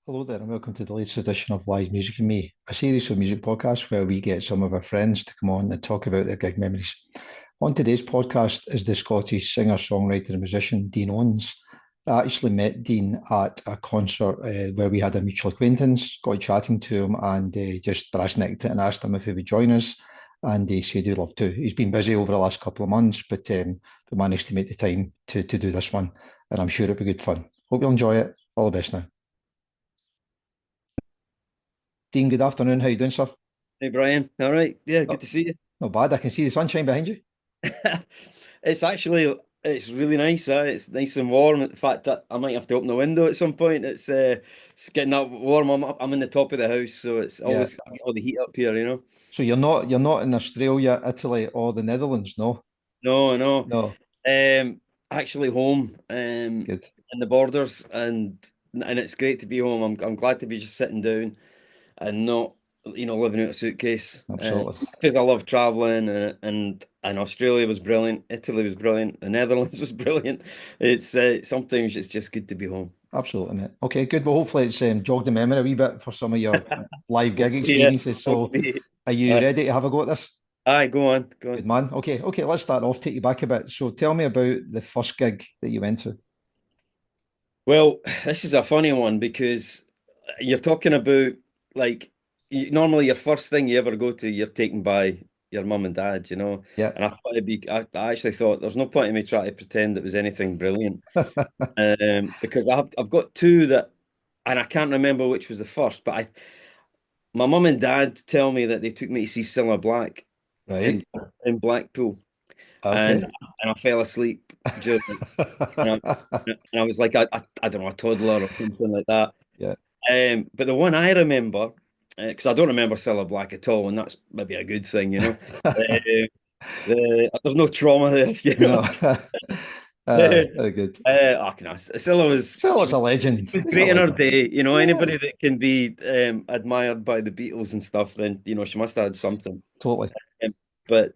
Hello there, and welcome to the latest edition of Live Music and Me, a series of music podcasts where we get some of our friends to come on and talk about their gig memories. On today's podcast is the Scottish singer, songwriter, and musician Dean Owens. I actually met Dean at a concert where we had a mutual acquaintance, got chatting to him, and just brass necked it and asked him if he would join us. And he said he'd love to. He's been busy over the last couple of months, but we managed to make the time to do this one, and I'm sure it'll be good fun. Hope you'll enjoy it. All the best now. Dean, good afternoon. How you doing, sir? Hey Brian, all right. Yeah, good Not, to see you. not bad. I can see the sunshine behind you. It's actually it's really nice. It's nice and warm. In fact, I might have to open the window at some point. It's getting that warm. I'm in the top of the house, so it's Yeah. always I get all the heat up here. So you're not in Australia, Italy, or the Netherlands, no? No, no. No. Actually home, Good. in the borders, and it's great to be home. I'm glad to be just sitting down and not, living out a suitcase. Absolutely. Because I love traveling, and Australia was brilliant, Italy was brilliant, the Netherlands was brilliant. It's sometimes it's just good to be home. Absolutely, mate. Okay, good. Well, hopefully it's jogged the memory a wee bit for some of your live We'll gig see it. experiences. We'll So see. are you Aye, ready to have a go at this? aye, go on, go Good on. man. Okay, let's start off, take you back a bit. So tell me about the first gig that you went to. Well, this is a funny one because you're talking about, like, normally your first thing you ever go to, you're taken by your mum and dad. Yeah. And I thought I actually thought there's no point in me trying to pretend it was anything brilliant. Because I've got two that, and I can't remember which was the first, but my mum and dad tell me that they took me to see Cilla Black Right. in in Blackpool, and Okay. and I fell asleep during, and I was like I don't know, a toddler or something like that. Yeah. But the one I remember, because I don't remember Cilla Black at all, and that's maybe a good thing. There's no trauma there, you No. know. Very good. Scylla was So she it's a legend. was He's a great in her legend. day. Yeah, Anybody that can be admired by the Beatles and stuff, then she must have had something. totally. Um, but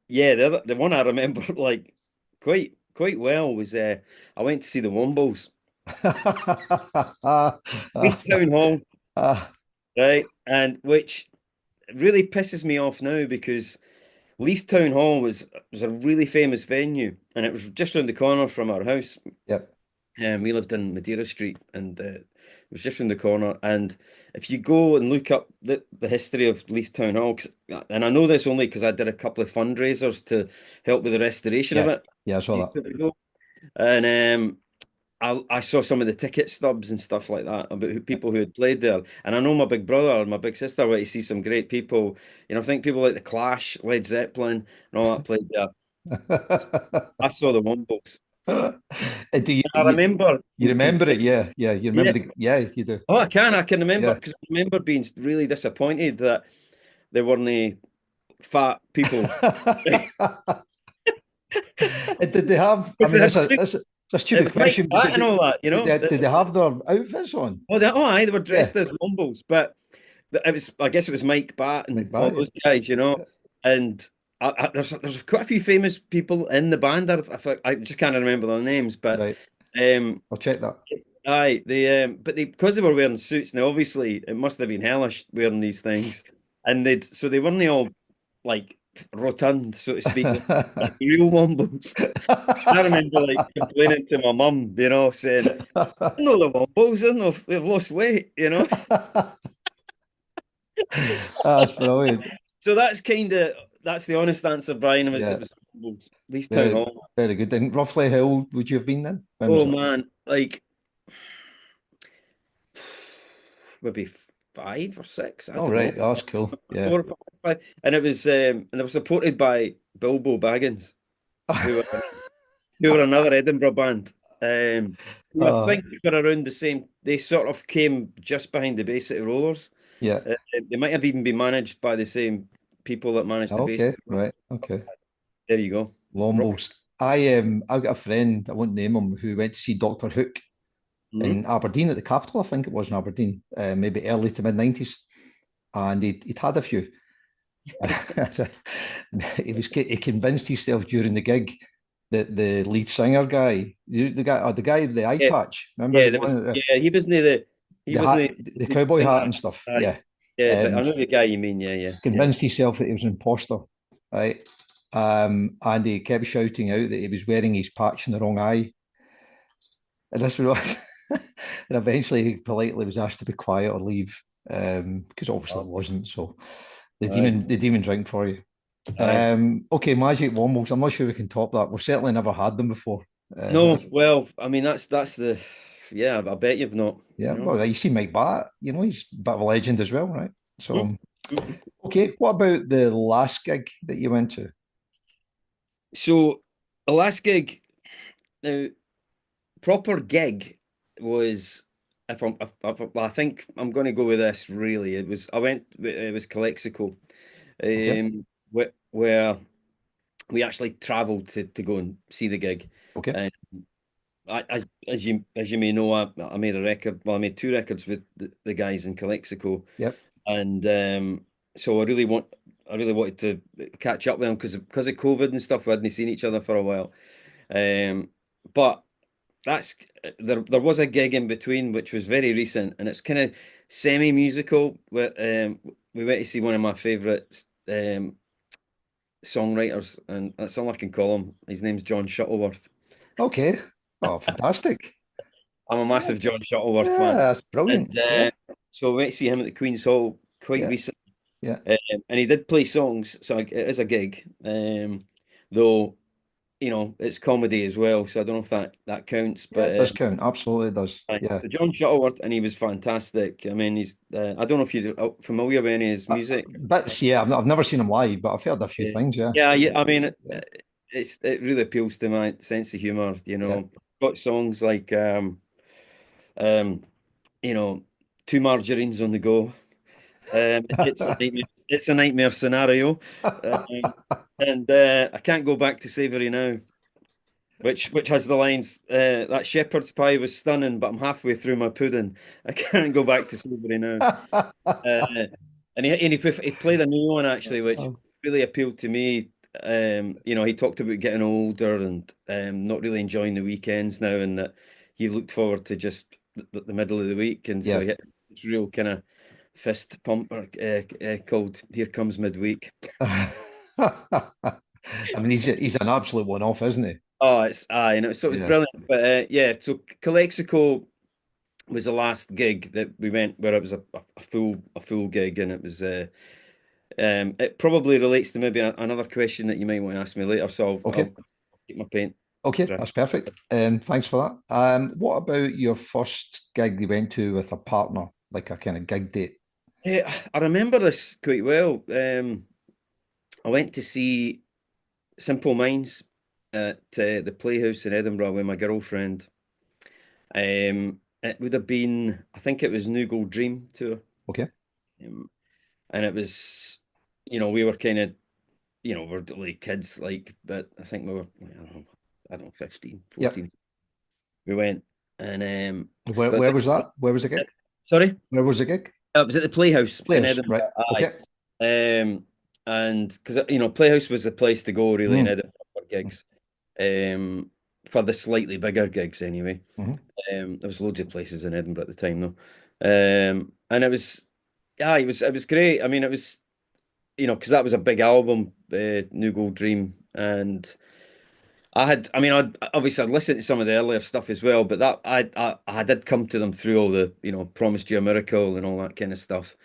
yeah, the one I remember like quite well was I went to see the Wombles, Leith Town Hall, right, and which really pisses me off now because Leith Town Hall was a really famous venue, and it was just around the corner from our house. Yep. We lived in Madeira Street, and it was just around the corner. And if you go and look up the history of Leith Town Hall, and I know this only because I did a couple of fundraisers to help with the restoration of Yeah. it Yeah, I a saw few that. years ago, and I saw some of the ticket stubs and stuff like that about people who had played there. And I know my big brother and my big sister went to see some great people. I think people like the Clash, Led Zeppelin, and all that played there. I saw the Wombles. Do you, I you remember you remember it? complete. Yeah, yeah. You remember Yeah. yeah, you do. Oh, I can remember Yeah. because I remember being really disappointed that there weren't fat people. And did they have? I Because mean, they had that's suits. a It stupid was Mike question, but Pat and all that, did they have their outfits on? Aye, they were Yeah, dressed as Wombles, but I guess it was Mike Bat like and all that. those guys. Yeah. And there's quite a few famous people in the band. I just can't remember their names, but Right. um, I'll check that. aye, they because they were wearing suits. Now, obviously, it must have been hellish wearing these things, and they weren't all like rotund, so to speak, like real Wombles. I remember like complaining to my mum, saying, "I know the Wombles, I know they've lost weight." That's brilliant. So that's the honest answer, Brian. It Yeah, was Leith Town very, Hall. very good. And roughly how old would you have been then? When was Oh it? man, like maybe 5 or 6. I All don't know. right, that's cool. Yeah. 4 or 5. And they were supported by Bilbo Baggins, who were who were another Edinburgh band. Who I Oh, think were around the same. They sort of came just behind the Bay City Rollers. yeah. They might have even been managed by the same people that managed the Bay City Okay, Rollers. right. Okay. There you go. Rock. Lombles. I've got a friend, I won't name him, who went to see Doctor Hook Mhm. in Aberdeen at the Capitol. I think it was in Aberdeen, maybe early to mid 90s, and he'd had a few. He convinced himself during the gig that the lead singer guy, the guy with the eye Yeah, patch, remember yeah, the one? he was near the. He The wasn't hat, the the lead cowboy singer. hat and stuff. Aye. Yeah. Yeah, but Um, I know the guy you mean. Yeah, yeah, yeah. convinced himself that he was an imposter, right? And he kept shouting out that he was wearing his patch in the wrong eye. And this was and eventually he politely was asked to be quiet or leave. Because obviously it Oh, wasn't. So aye, the demon drink for you. aye. Okay, Magic Wombles. I'm not sure we can top that. We've certainly never had them before. No, well, I mean that's the yeah. I bet you've not. Yeah, You know. well, you see Mike Batt, he's a bit of a legend as well, right? Hmm? So, Hmm. okay, what about the last gig that you went to? So the last gig now, proper gig was I think I'm going to go with this. Really, it was Calexico, Okay, where we actually travelled to go and see the gig. okay, And as you may know, I made a record. Well, I made two records with the guys in Calexico, yep, and so I really wanted to catch up with them because of COVID and stuff. We hadn't seen each other for a while. But that's there was a gig in between which was very recent, and it's kind of semi-musical. Where we went to see one of my favourite songwriters, and that's all I can call him. His name's John Shuttleworth. okay. Oh, fantastic. I'm a Yeah, massive John Shuttleworth yeah, fan, that's and brilliant. Yeah, so we went to see him at the Queen's Hall quite yeah, recently. yeah, And he did play songs, so it is a gig. Though it's comedy as well, so I don't know if that counts. yeah, But it does count. Absolutely it does. aye, Yeah. John Shuttleworth, and he was fantastic. I mean, he's I don't know if you're familiar with any of his music. Bits, yeah, I've never seen him live, but I've heard a few Yeah, things, yeah. yeah, yeah. I mean, Yeah, it really appeals to my sense of humor. yeah. Got songs like um, you know, two margarines on the go. It's a nightmare scenario, and I can't go back to Savory now, which has the lines that shepherd's pie was stunning, but I'm halfway through my pudding. I can't go back to Savory now. He played a new one actually, which Oh, really appealed to me. He talked about getting older and not really enjoying the weekends now, and that he looked forward to just the middle of the week, and so yeah. he hit this real kind of fist pumper called "Here Comes Midweek." I mean, he's an absolute one-off, isn't he? Oh, so it was Yeah. brilliant. But yeah, so Calexico was the last gig that we went where it was a full gig, and it was it probably relates to maybe another question that you might want to ask me later. So I'll Okay. keep my paint Okay, dry. that's perfect. Thanks for that. What about your first gig you went to with a partner, like a kind of gig date? I remember this quite well. I went to see Simple Minds at the Playhouse in Edinburgh with my girlfriend. It would have been, I think it was New Gold Dream tour. Okay. Um, and it was, we were kind of, we're like kids, like, but I think we were, I don't know, 15, Yep. 14. We went and, Where was that? Where was the gig? sorry? Where was the gig? It was at the Playhouse in Players, right? Edinburgh. Aye. Okay. And because Playhouse was the place to go really in Mm. Edinburgh for gigs, um, for the slightly bigger gigs anyway. Hmm. There was loads of places in Edinburgh at the time though, and yeah, it was great. I mean, it was because that was a big album, New Gold Dream, and I mean, I'd listened to some of the earlier stuff as well, but that I did come to them through all the Promised You a Miracle and all that kind of stuff.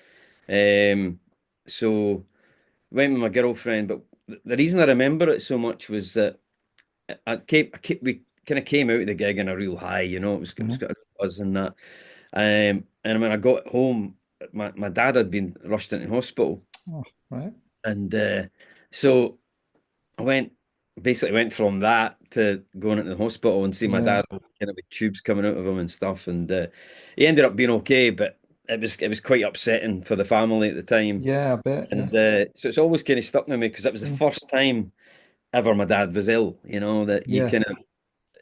Um, so went with my girlfriend, but the reason I remember it so much was that we kind of came out of the gig in a real high, it was Hmm. got a buzz and that. And when I got home, my dad had been rushed into hospital, Oh, right. and so I basically went from that to going into the hospital and see my Yeah. dad kind of with tubes coming out of him and stuff, and he ended up being okay, but it was quite upsetting for the family at the time. Yeah, I bet. Yeah. And so it's always kind of stuck with me because it was the Mm. first time ever my dad was ill, that you Yeah. kind of,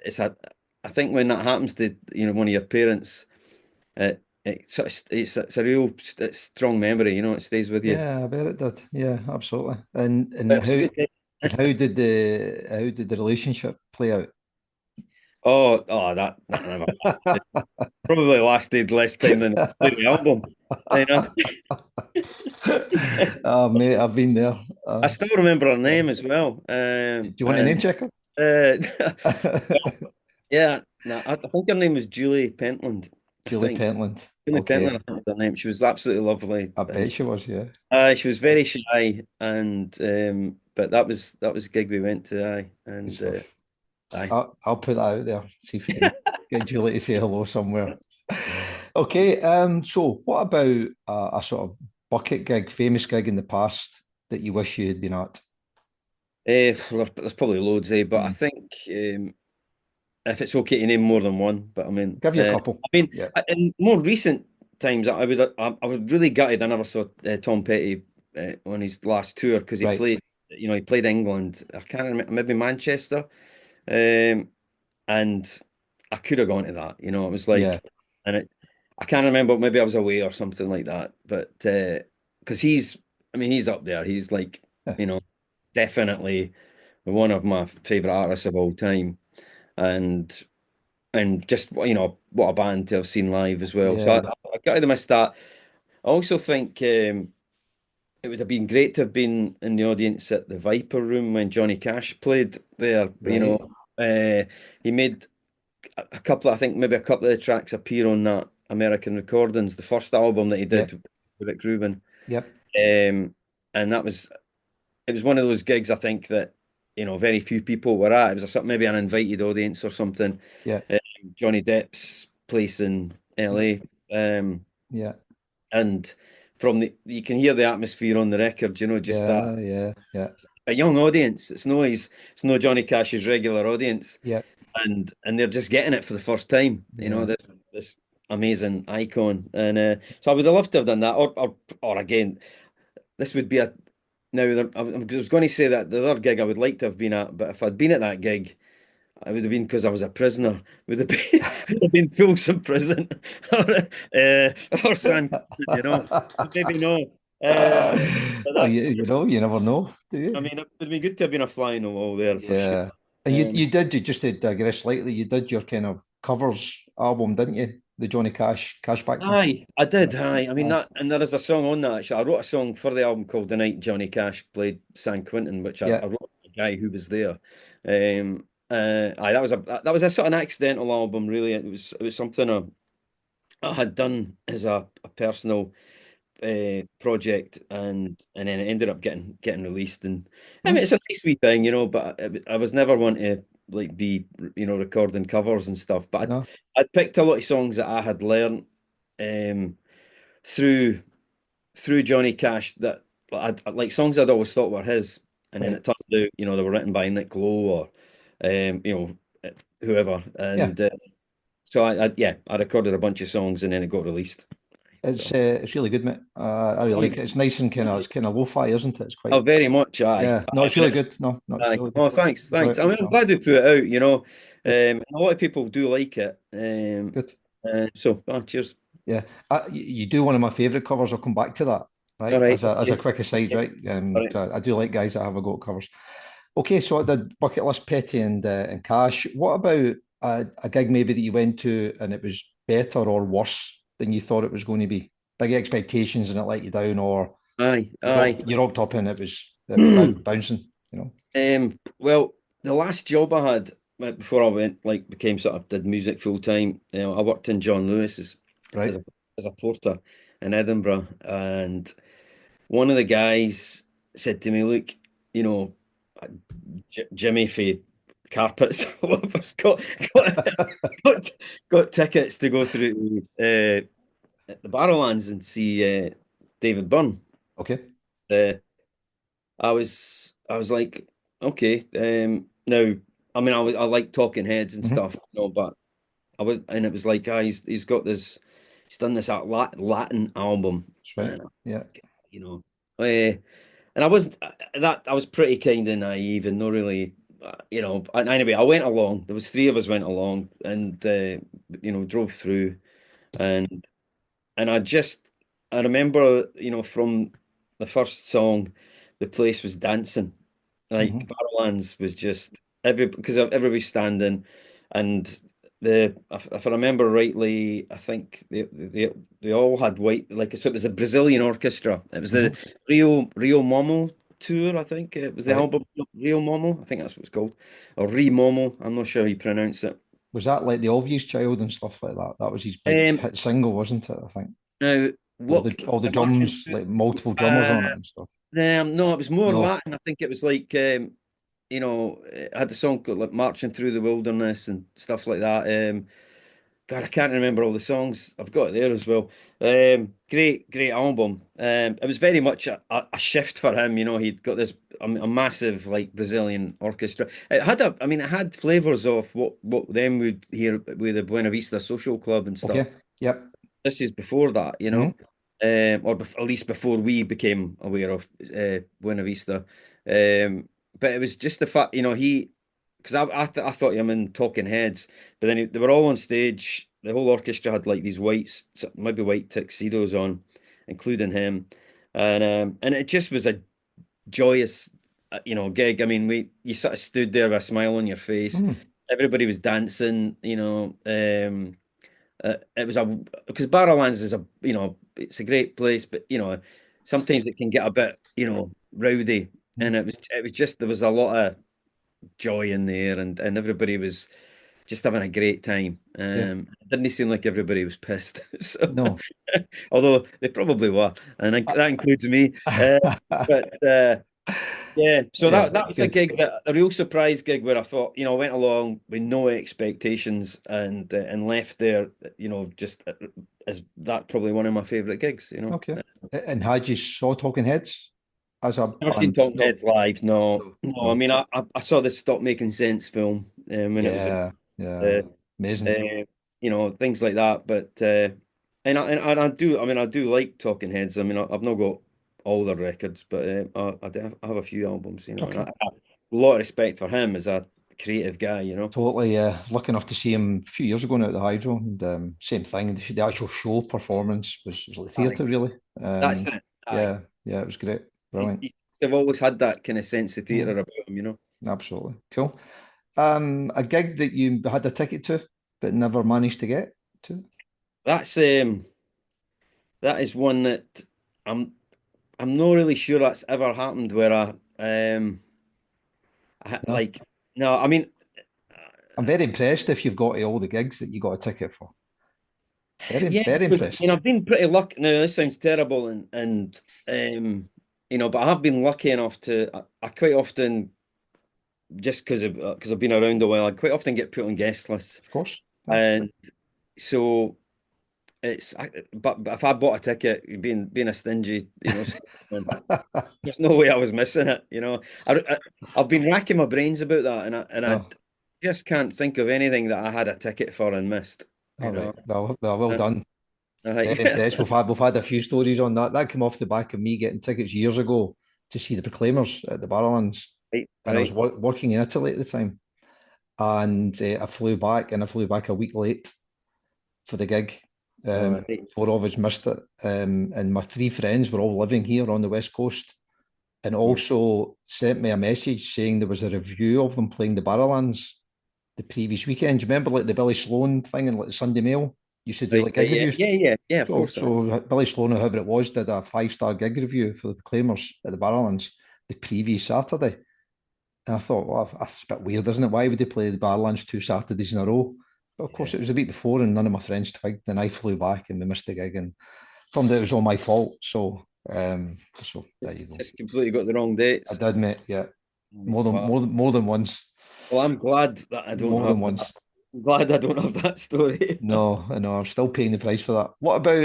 it's a, I think when that happens to, one of your parents, it's a real strong memory, it stays with you. Yeah, I bet it did. Yeah, absolutely. And But it was a how good day. and how did the relationship play out? That never lasted. Probably lasted less time than the album. You know, Oh, mate, I've been there. I still remember her Yeah. name as well. Do you want a name And checker? uh, yeah, no, I think her name was Julie Pentland. I Julie think Pentland. Julie Pentland, Okay. I think was her name. She was absolutely lovely, I and bet she was, yeah. she was very shy. And but that was a gig we went to. Good And stuff. aye. I'll put that out there. See if we can get Julie to say hello somewhere. Okay, so what about a sort of bucket gig, famous gig in the past that you wish you had been at? Well, there's probably loads, but I Hmm. think if it's okay to name more than one, but Give you a couple. Yeah. in more recent times, I was really gutted. I never saw Tom Petty on his last tour because Right. he played England. I can't remember, maybe Manchester, um, and I could have gone to that. It was Yeah. like, and I can't remember. Maybe I was away or something like that. But because I mean, he's up there. He's like, Yeah. you know, definitely one of my favorite artists of all time, and just what a band to have seen live as well. So Yeah. I got to miss that. I also think it would have been great to have been in the audience at the Viper Room when Johnny Cash played there. Right. He made a couple. I think maybe a couple of the tracks appear on that American Recordings, the first album that he did Yep. with Rick Rubin. Yep. And it was one of those gigs I think that very few people were at. It was maybe an invited audience or something. Yeah. Um, Johnny Depp's place in Yep. LA, Yeah. and you can hear the atmosphere on the record. Just that Yeah. Yeah. Yeah. a young audience. It's no Johnny Cash's regular audience, Yeah. and they're just getting it for the first time. Yeah. This amazing icon, and so I would have loved to have done that, or again, this would be a now. I was going to say that the other gig I would like to have been at, but if I'd been at that gig, I would have been because I was a prisoner. Would have been would have been Folsom Prison or San, maybe no. But Well, you never know, do I you? mean, it would be good to have been a fly on the wall there for sure. Yeah. And Um, you just to digress slightly, you did your kind of covers album, didn't you? The Johnny Cash Factory. Aye, I Yeah. did. Aye, I mean Aye. that, and there is a song on that. Actually, I wrote a song for the album called "The Night Johnny Cash Played San Quentin," which I Yeah. wrote with the guy who was there. Aye, that was a sort of an accidental album. Really, it was something I had done as a personal project, and then it ended up getting released. And I mean, Hmm. it's a nice wee thing, but I was never one to like be recording covers and stuff. But No. I'd picked a lot of songs that I had learned um, through through Johnny Cash that like songs I'd always thought were his, and then Right. it turned out they were written by Nick Lowe or whoever, Yeah. and so I recorded a bunch of songs and then it got released. So It's really good, mate. I really like it. It's nice and thank you. kind of lo-fi, isn't it? It's Oh, quite. very much, aye. Yeah. No, Aye, it's really good. No, no, it's aye. really good. Oh, thanks, Enjoy thanks. it. I mean, I'm No, glad we put it out, good. a lot of people do like it. Good. Cheers. Yeah, you do one of my favorite covers. I'll come back to that, All right? right, As a okay. quick aside, Yeah, right? all right. 'Cause I do like guys that have a go at covers. Okay, so I did bucket list, Petty, and Cash. What about a gig maybe that you went to and it was better or worse than you thought it was going to be? Big expectations and it let you down, or Aye, aye. you rocked up and it was bouncing. You know, Well, the last job I had before I became sort of did music full time, I worked in John Lewis's as right? a porter in Edinburgh, and one of the guys said to me, "Look, you know, Jimmy for carpets, whatever's got got tickets to go through the Barrowlands and see David Byrne." Okay. Uh, I was like, okay. Now, I mean, I like Talking Heads and Hmm. stuff, but and it was like, he's got he's done this Latin album, That's right. and Yeah. you know, uh, and I was pretty kind of naive and not really, And anyway, I went along. There was three of us went along, and drove through, and I remember, from the first song, the place was dancing. Like Hmm. Barrowlands was just because everybody's standing, and if I remember rightly, I think they all had white, like, so it was a Brazilian orchestra. It was the Mhm. Rio Momo tour, I think it was the Right. album Rio Momo. I think that's what it's called, or Re Momo. I'm not sure how you pronounce it. Was that like the obvious child and stuff like that? That was his big Um, hit single, wasn't it? I think Now all what the marching drums, through, like multiple drummers uh, on it and stuff. no, it was more No. Latin. I think it was like I had the song called like Marching Through the Wilderness and stuff like that. God, I can't remember all the songs. I've got it there as well. Great album. It was very much a shift for him. He'd got this a massive like Brazilian orchestra. I mean, it had flavors of what them would hear with the Buena Vista Social Club and stuff. Okay. Yep. This is before that, Hmm. or at least before we became aware of Buena Vista. Um, but it was just the fact, because I thought him in Talking Heads, but then they were all on stage. The whole orchestra had like these maybe white tuxedos on, including him, and it just was a joyous, gig. I mean, you sort of stood there with a smile on your face. Hmm. Everybody was dancing, it was because Barrowlands is it's a great place, but sometimes it can get a bit rowdy, and it was just there was a lot of joy in there, and everybody was just having a great time. Yeah. It didn't seem like everybody was pissed, so No. although they probably were, and that includes me. But yeah, so Yeah. that was Good. a real surprise gig where I thought, I went along with no expectations and left there, just as that probably one of my favorite gigs. Okay. And had you saw Talking Heads as a Never seen band? Talking No. Heads live. No, No. no. I No. mean, I saw the Stop Making Sense film when it was Yeah. Yeah. uh, Amazing. things like that. But and I do. I mean, I do like Talking Heads. I mean, I've not got all their records, but I have a few albums. And Okay. I have a lot of respect for him as a creative guy. Totally, yeah. Lucky enough to see him a few years ago now at the Hydro, and same thing. The actual show performance was like Aye. theatre, really. That's it. Aye. Yeah, yeah, it was great, He's, brilliant, he's, they've always had that kind of sense of theatre mm, about him. absolutely cool. A gig that you had a ticket to, but never managed to get to. That's that is one that I'm I'm not really sure that's ever happened where No, like no, I mean I'm very impressed if you've got to all the gigs that you got a ticket for. yeah, Very because impressed. I've been pretty lucky. Now this sounds terrible, and but I have been lucky enough to. I quite often just because I've been around a while, I quite often get put on guest lists, Of course. Yeah. and so but if I bought a ticket, being a stingy, there's no way I was missing it. I've been racking my brains about that, and I No. just can't think of anything that I had a ticket for and missed. You All right. know, Well Uh, done. Very yeah, impressed. We've had a few stories on that. That came off the back of me getting tickets years ago to see the Proclaimers at the Barrowlands, right, and I was right. working in Italy at the time, and I flew back, and I flew back a week late for the gig. Right. Four of us missed it, and my three friends were all living here on the West Coast, and Yeah, also sent me a message saying there was a review of them playing the Barrowlands the previous weekend. Do you remember like the Billy Sloan thing in like the Sunday Mail? Used to do right, like right, gig yeah, reviews. yeah, yeah, yeah. Of So, course, I. so Billy Sloan, or whoever it was, did a 5-star gig review for the Proclaimers at the Barrowlands the previous Saturday. And I thought, well, that's a bit weird, isn't it? Why would they play the Barrowlands 2 Saturdays in a row? But of course, Yeah, it was the week before, and none of my friends twigged. And I flew back, and we missed the gig, and turned out it was all my fault. So there you go. just completely got the wrong I dates. did, mate. Yeah, more than Wow. more than more than once. Well, I'm glad that I don't More than have that. once. I'm glad I don't have that story. No, I know. I'm still paying the price for that. What about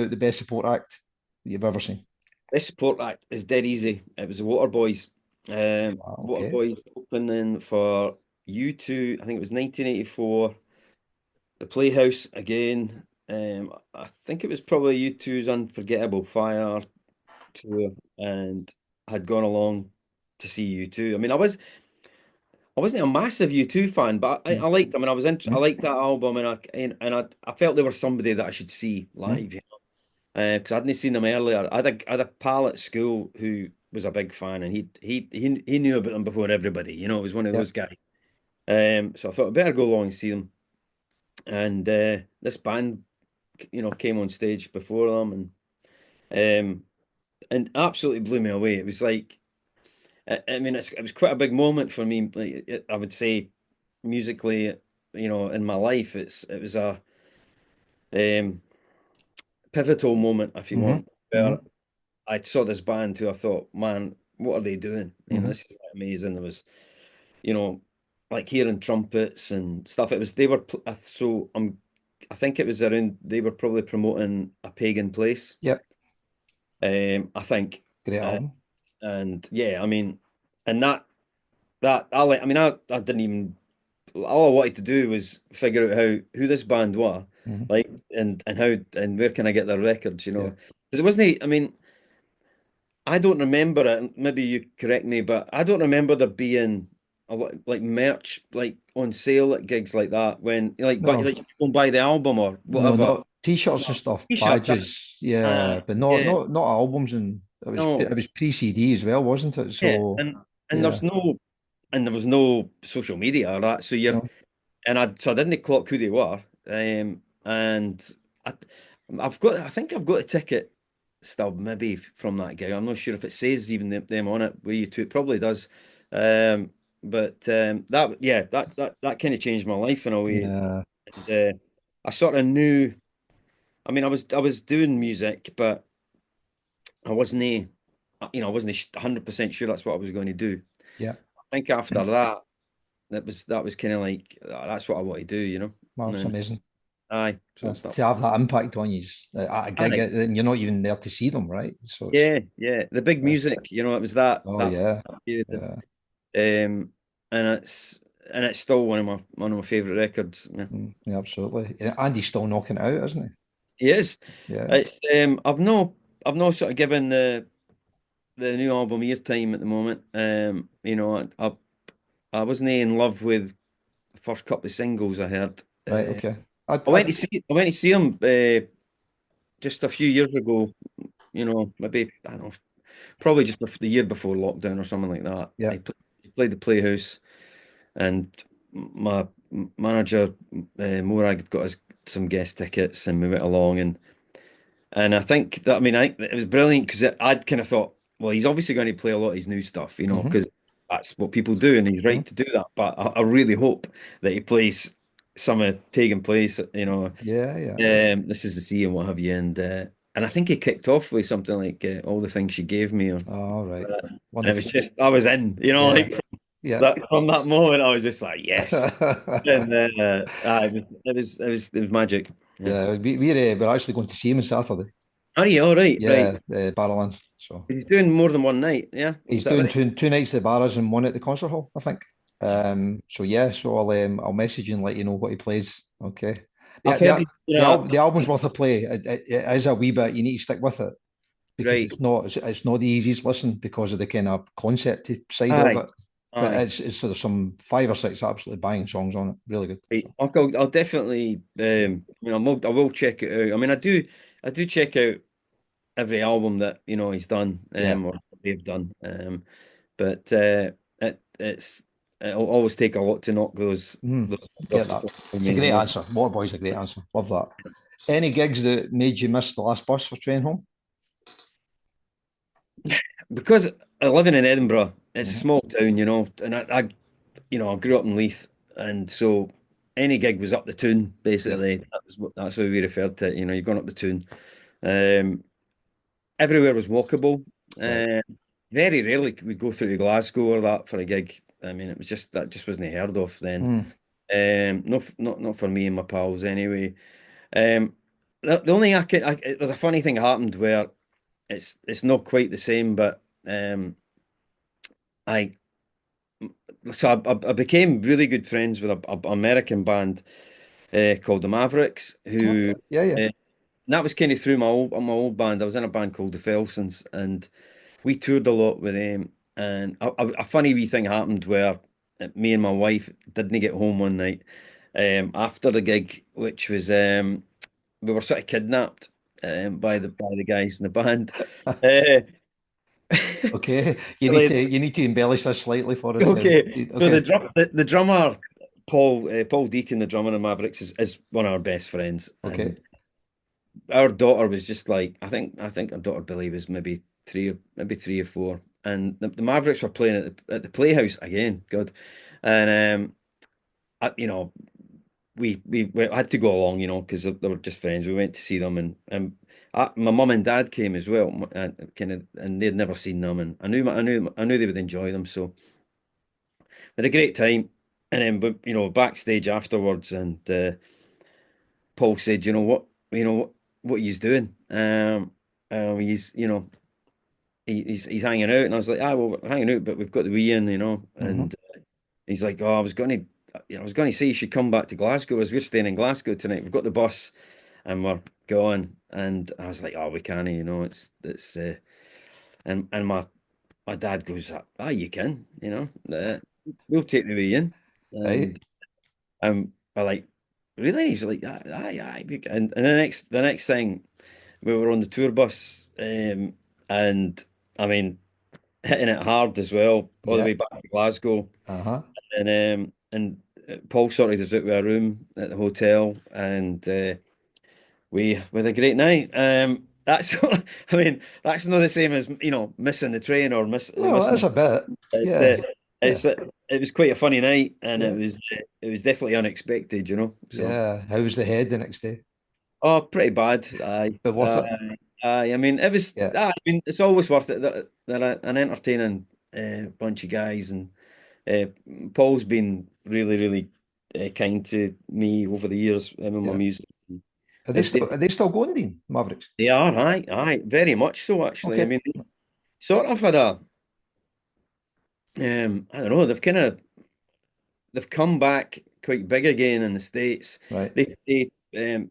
the best support act that you've ever seen? This support act is dead easy. It was the Waterboys. Wow, okay. Waterboys opening for U2. I think it was 1984. The Playhouse again. I think it was probably U2's Unforgettable Fire tour, and I had gone along to see U2. I mean, I wasn't a massive U2 fan, but I liked. I mean, I Mm-hmm. liked that album, and I felt they were somebody that I should see Mm-hmm. live. Because I hadn't seen them earlier. I had a pal at school who was a big fan, and he knew about them before everybody. It was one of Yeah. those guys. So I thought I better go along and see them. And this band, came on stage before them, and absolutely blew me away. It was like, I mean, it was quite a big moment for me. Like, I would say, musically, in my life, it was a um, pivotal moment, if you Hmm. want, Hmm. where I saw this band who I thought, man, what are they doing? Hmm. This is amazing. There was, you know, like hearing trumpets and stuff. It was they were so I think it was around they were probably promoting A Pagan Place. Yep. I think, Great uh, album. and yeah, I mean, and that I like. I mean, I didn't even. All I wanted to do was figure out how who this band were, Hmm. like, and how and where can I get their records, Yeah. because it wasn't. I mean, I don't remember it. Maybe you correct me, but I don't remember there being a lot like merch like on sale at gigs like that when No, like you go and buy the album or no, whatever. not t-shirts and No, stuff, t-shirts. badges. Yeah, but not Yeah, not not albums, and no, it was pre-CD as well, wasn't it? yeah, So and yeah, there was no social media or that. So no, I didn't clock who they were. And I, I think I've got a ticket stub maybe from that gig. I'm not sure if it says even them on it with you two. It probably does. But that, yeah, that kind of changed my life in a way. yeah, And, I sort of knew. I mean, I was doing music, but I wasn't, I wasn't 100% sure that's what I was going to do. yeah. I think after that, that was kind of like that's what I want to do, Well, And it's then amazing. aye, so it's that. To have that impact on you at a gig, Aye. and you're not even there to see them, right? So it's Yeah, yeah. The big uh, music, it was that oh that yeah, period. yeah, Um, and it's still one of my favorite records. Yeah. yeah, absolutely. Yeah, Andy's still knocking it out, isn't He is. he? Yeah, I, I've no sort of given the new album airtime at the moment. I wasn't in love with the first couple of singles I heard. right, okay. I went to see him just a few years ago. Maybe I don't know, probably just the year before lockdown or something like that. Yeah, He played the Playhouse, and my manager Morag got us some guest tickets, and we went along, and I think that, I mean, I think that it was brilliant because I'd kind of thought, well, he's obviously going to play a lot of his new stuff, hmm, because that's what people do, and he's hmm, right to do that. But I really hope that he plays some of Pagan Place, yeah, yeah. This Is the Sea and what have you, and I think he kicked off with something like All the Things She Gave Me, All right, and it was wonderful. just I was in, Yeah, like yeah. from that moment, I was just like, yes, and it was magic. Yeah. Yeah, we're actually going to see him on Saturday. Are you all right? Right. Yeah, Barrowlands. So He's doing more than one night. Yeah. he's Was that doing right? two nights at the Barras and one at the concert hall, I think. So yeah, so I'll message you and let you know what he plays. Okay. I've heard The he's doing the album's worth a play. It is a wee bit. You need to stick with it because right. it's not the easiest listen because of the kind of concept side of Aye. it. But Aye. it's there's some five or six absolutely banging songs on it. Really good. Right. So I'll definitely. I will check it out. I mean, I do check out every album that he's done, yeah, or they've done. But it'll always take a lot to knock those get off the that. top for It's a me. great answer. Waterboy's a great answer. Love that. Any gigs that made you miss the last bus for train home? Because I living in Edinburgh, it's a Hmm. small town, and I grew up in Leith, and so any gig was up the tune, Yeah, basically. That's how we referred to it. You're going up the tune. Um, Everywhere was walkable. right. Uh, Very rarely could we go through to Glasgow or that for a gig. I mean, it was just that just wasn't heard of then. Mm, Not for me and my pals anyway. Um, the only thing there's a funny thing happened where it's not quite the same, but I I became really good friends with a American band called the Mavericks, who okay. Yeah, yeah. and that was kind of through my old band. I was in a band called the Felsons, and we toured a lot with them. And a funny wee thing happened where me and my wife didn't get home one night after the gig, which was we were sort of kidnapped by the guys in the band. Uh, Okay. like, You need to embellish this slightly for us. okay, so the Okay. drummer. Paul Deacon, the drummer in Mavericks, is one of our best friends, Okay. and our daughter was just like I think our daughter Billy was maybe 3 or 4, and the Mavericks were playing at the Playhouse again. God, and you know, we had to go along, because they were just friends. We went to see them, and my mum and dad came as well, kind of, and they'd never seen them, and I knew they would enjoy them, so we had a great time. And then, but backstage afterwards, and Paul said, what he's doing. He's he's hanging out, and I was like, well, we're hanging out, but we've got the wee in, Hmm. and he's like, oh, I was going to say you should come back to Glasgow as we're staying in Glasgow tonight. We've got the bus and we're going. And I was like, oh, we can't, and my dad goes, you can, we'll take the way in. Right. And I like, really? He's like, aye, aye. And the next thing, we were on the tour bus, and I mean, hitting it hard as well, all the Yeah. way back to Glasgow. Uh-huh. And Paul sorted us out with a room at the hotel, and we had a great night. That's I mean, that's not the same as missing the train or Well, missing. that's a bit. It's Yeah. Yeah. it was quite a funny night, and it Yeah. was it was definitely unexpected, So, Yeah. How was the head the next day? oh, pretty bad. Aye, But worth it. aye. I mean, it was. Yeah. I mean, it's always worth it. They're an entertaining bunch of guys, and Uh, Paul's been really, really kind to me over the years with my Yeah. music. Are they still going, Dean? Mavericks? They are, aye, aye, very much so, actually. I Okay. mean, sort of had I don't know, they've come back quite big again in the States. Right.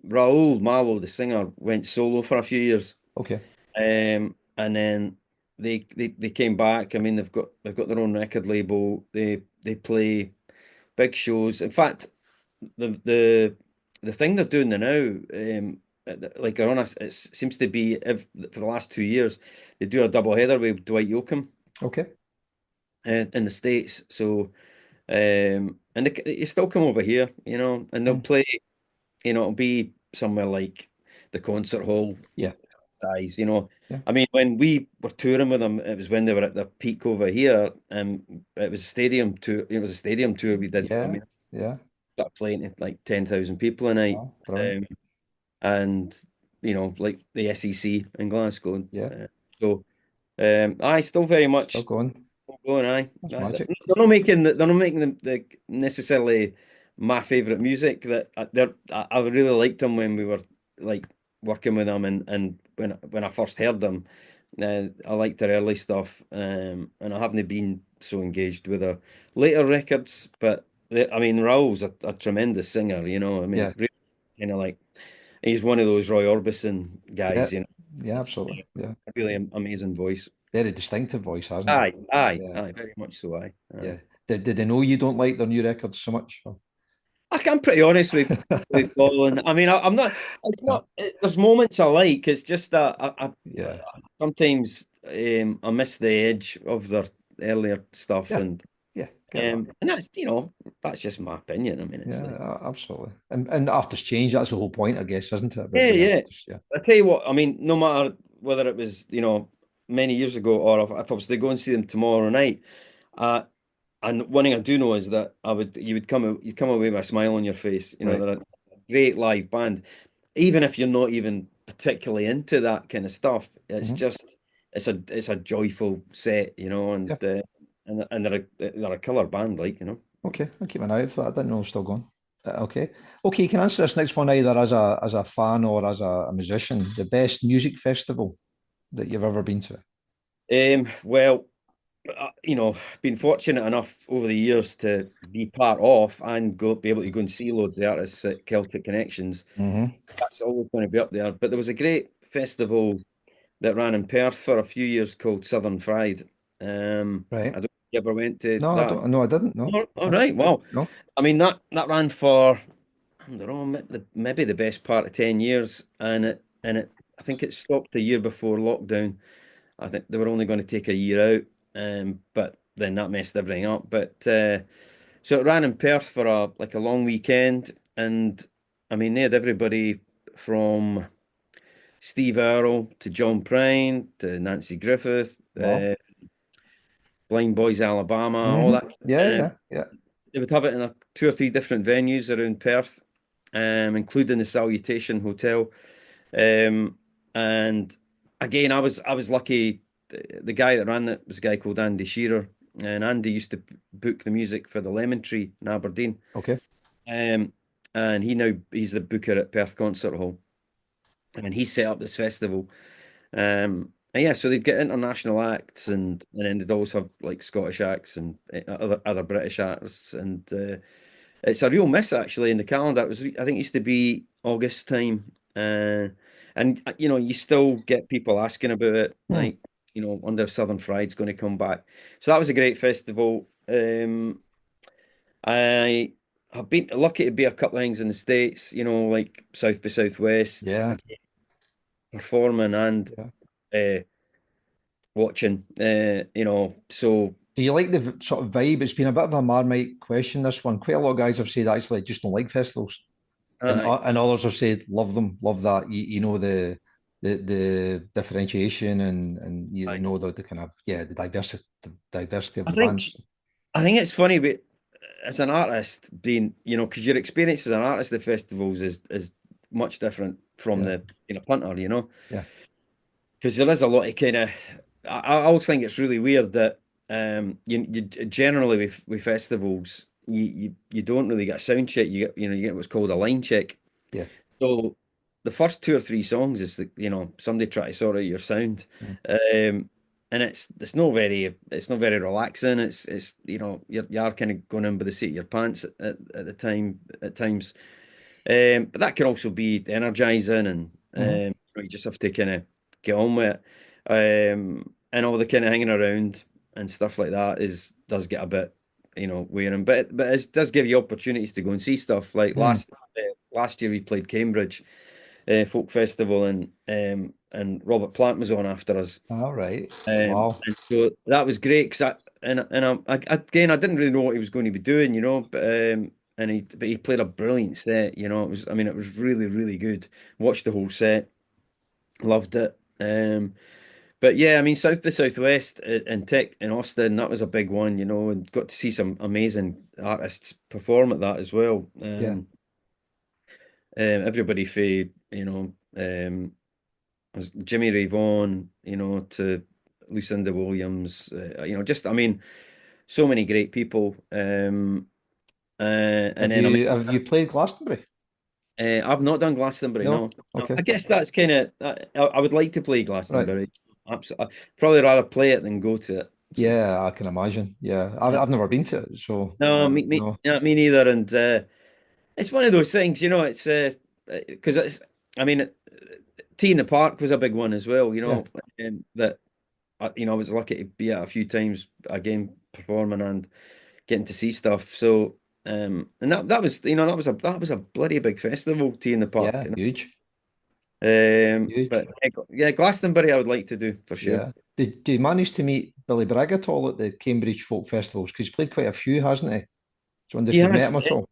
Raoul Malo, the singer, went solo for a few years. Okay. And then they came back. I mean, they've got their own record label. They play big shows. In fact, the the thing they're doing now, like they're on it seems to be for the last 2 years, they do a double header with Dwight Yoakam Okay. in the States. So, and they still come over here, and they'll Mm. play, it'll be somewhere like the concert hall Yeah. size, Yeah. I mean, when we were touring with them, it was when they were at their peak over here, and it was stadium tour. It was a stadium tour we did. I Yeah. mean, Yeah. got playing to like 10,000 people a night. Oh, brilliant. Um, and like the SEC in Glasgow. Yeah. So I still very Still much going. going. That's Aye. magic. They're not making the necessarily my favorite music. That I really liked them when we were like working with them, and when I first heard them, I liked their early stuff, and I haven't been so engaged with their later records. But I mean, Raoul's a tremendous singer. I mean, Yeah. really kind of like. He's one of those Roy Orbison Yeah. guys, Yeah. Absolutely. Yeah. a really amazing voice. Very distinctive voice, hasn't Aye, aye, he? Yeah. aye, very much so, aye. Yeah. Aye. Did they know you don't like their new records so much? I'm pretty honest with Colin. I mean, I'm not. It's Yeah. not. There's moments I like. It's just that Yeah. sometimes I miss the edge of their earlier stuff, Yeah. and Yeah. Get that. that's that's just my opinion. I mean, it's Yeah, like absolutely. And artists change. That's the whole point, I guess, isn't it? About yeah, being yeah. artists. Yeah. I tell you what. I mean, no matter whether it was many years ago or if I was to go and see them tomorrow night. Uh, And one thing I do know is that you'd come away with a smile on your face. Right. They're a great live band, even if you're not even particularly into that kind of stuff. It's Hmm. just it's a joyful set, Yeah. and they're a killer band, like. Okay. I'll keep an eye out for that. I didn't know it was still going. Okay. Okay. You can answer this next one either as a fan or as a musician. The best music festival that you've ever been to. Well, been fortunate enough over the years to be part of and be able to go and see loads of the artists at Celtic Connections. Hmm. That's always going to be up there. But there was a great festival that ran in Perth for a few years called Southern Fried. I Right. don't know if you ever went to No, I that. don't. No, I didn't. No. Oh, all No. right, wow. No. I mean that ran for I don't know maybe the best part of 10 years, and I think it stopped a year before lockdown. I think they were only going to take a year out, but then that messed everything up. But So it ran in Perth for a long weekend, and I mean they had everybody from Steve Earle to John Prine to Nancy Griffith, Wow. Blind Boys Alabama, all that. Yeah, And yeah, yeah. they would have it in two or three different venues around Perth, including the Salutation Hotel. And again, I was lucky. The guy that ran it was a guy called Andy Shearer, and Andy used to book the music for the Lemon Tree in Aberdeen. Okay. Um, and he's the booker at Perth Concert Hall, and he set up this festival. And yeah, so they'd get international acts, and then they'd always have like Scottish acts and other British acts, and it's a real miss actually in the calendar. It was, I think, it used to be August time, and you still get people asking about it, Hmm. like wonder if Southern Fried's going to come back. So that was a great festival. I have been lucky to be a couple of things in the States, like South by Southwest, Yeah. performing and Yeah. uh, watching. So Do you like the sort of vibe? It's been a bit of a Marmite question, this one. Quite a lot of guys have said actually just don't like festivals. And uh, and others have said love them, love that. You know the differentiation and you I know the kind of the diversity of I the think bands. I think it's funny, but as an artist, being because your experience as an artist at festivals is much different from Yeah, the punter, yeah, because there is a lot of kind of. I always think it's really weird that you generally with festivals you don't really get a sound check. You get what's called a line check. yeah. So the first two or three songs is somebody try to sort out your sound, Mm. and it's not very relaxing. It's you are kind of going in by the seat of your pants at the time at times, but that can also be energizing, and Hmm. you just have to kind of get on with it, and all the kind of hanging around and stuff like that does get a bit wearing, but it does give you opportunities to go and see stuff like Mm. last year we played Cambridge folk festival, and Robert Plant was on after us. All right. Um, Wow. and so that was great because again I didn't really know what he was going to be doing, but he played a brilliant set. It was really really good. Watched the whole set, loved it. But yeah, I mean South by Southwest and Tech in Austin, that was a big one, and got to see some amazing artists perform at that as well. Yeah. Everybody for Jimmy Ray Vaughan, to Lucinda Williams, just I mean, so many great people. And then Have you played Glastonbury? I've not done Glastonbury. No. No, no. Okay. I guess that's kind of. I would like to play Right. Glastonbury. Absolutely, I'd probably rather play it than go to it. So Yeah, I can imagine. Yeah, yeah. I've never been to it, so No, me, no. yeah, me neither. And it's one of those things, it's because it's. I mean, Tea in the Park was a big one as well. Yeah. That I was lucky to be at a few times again performing and getting to see stuff. So, and that was, that was a bloody big festival, Tea in the Park. Yeah, huge. But Huge. yeah, Glastonbury I would like to do for sure. Yeah. Did you manage to meet Billy Bragg at all at the Cambridge Folk Festivals? Because he's played quite a few, hasn't he? So I wonder He if you've met has. him at all.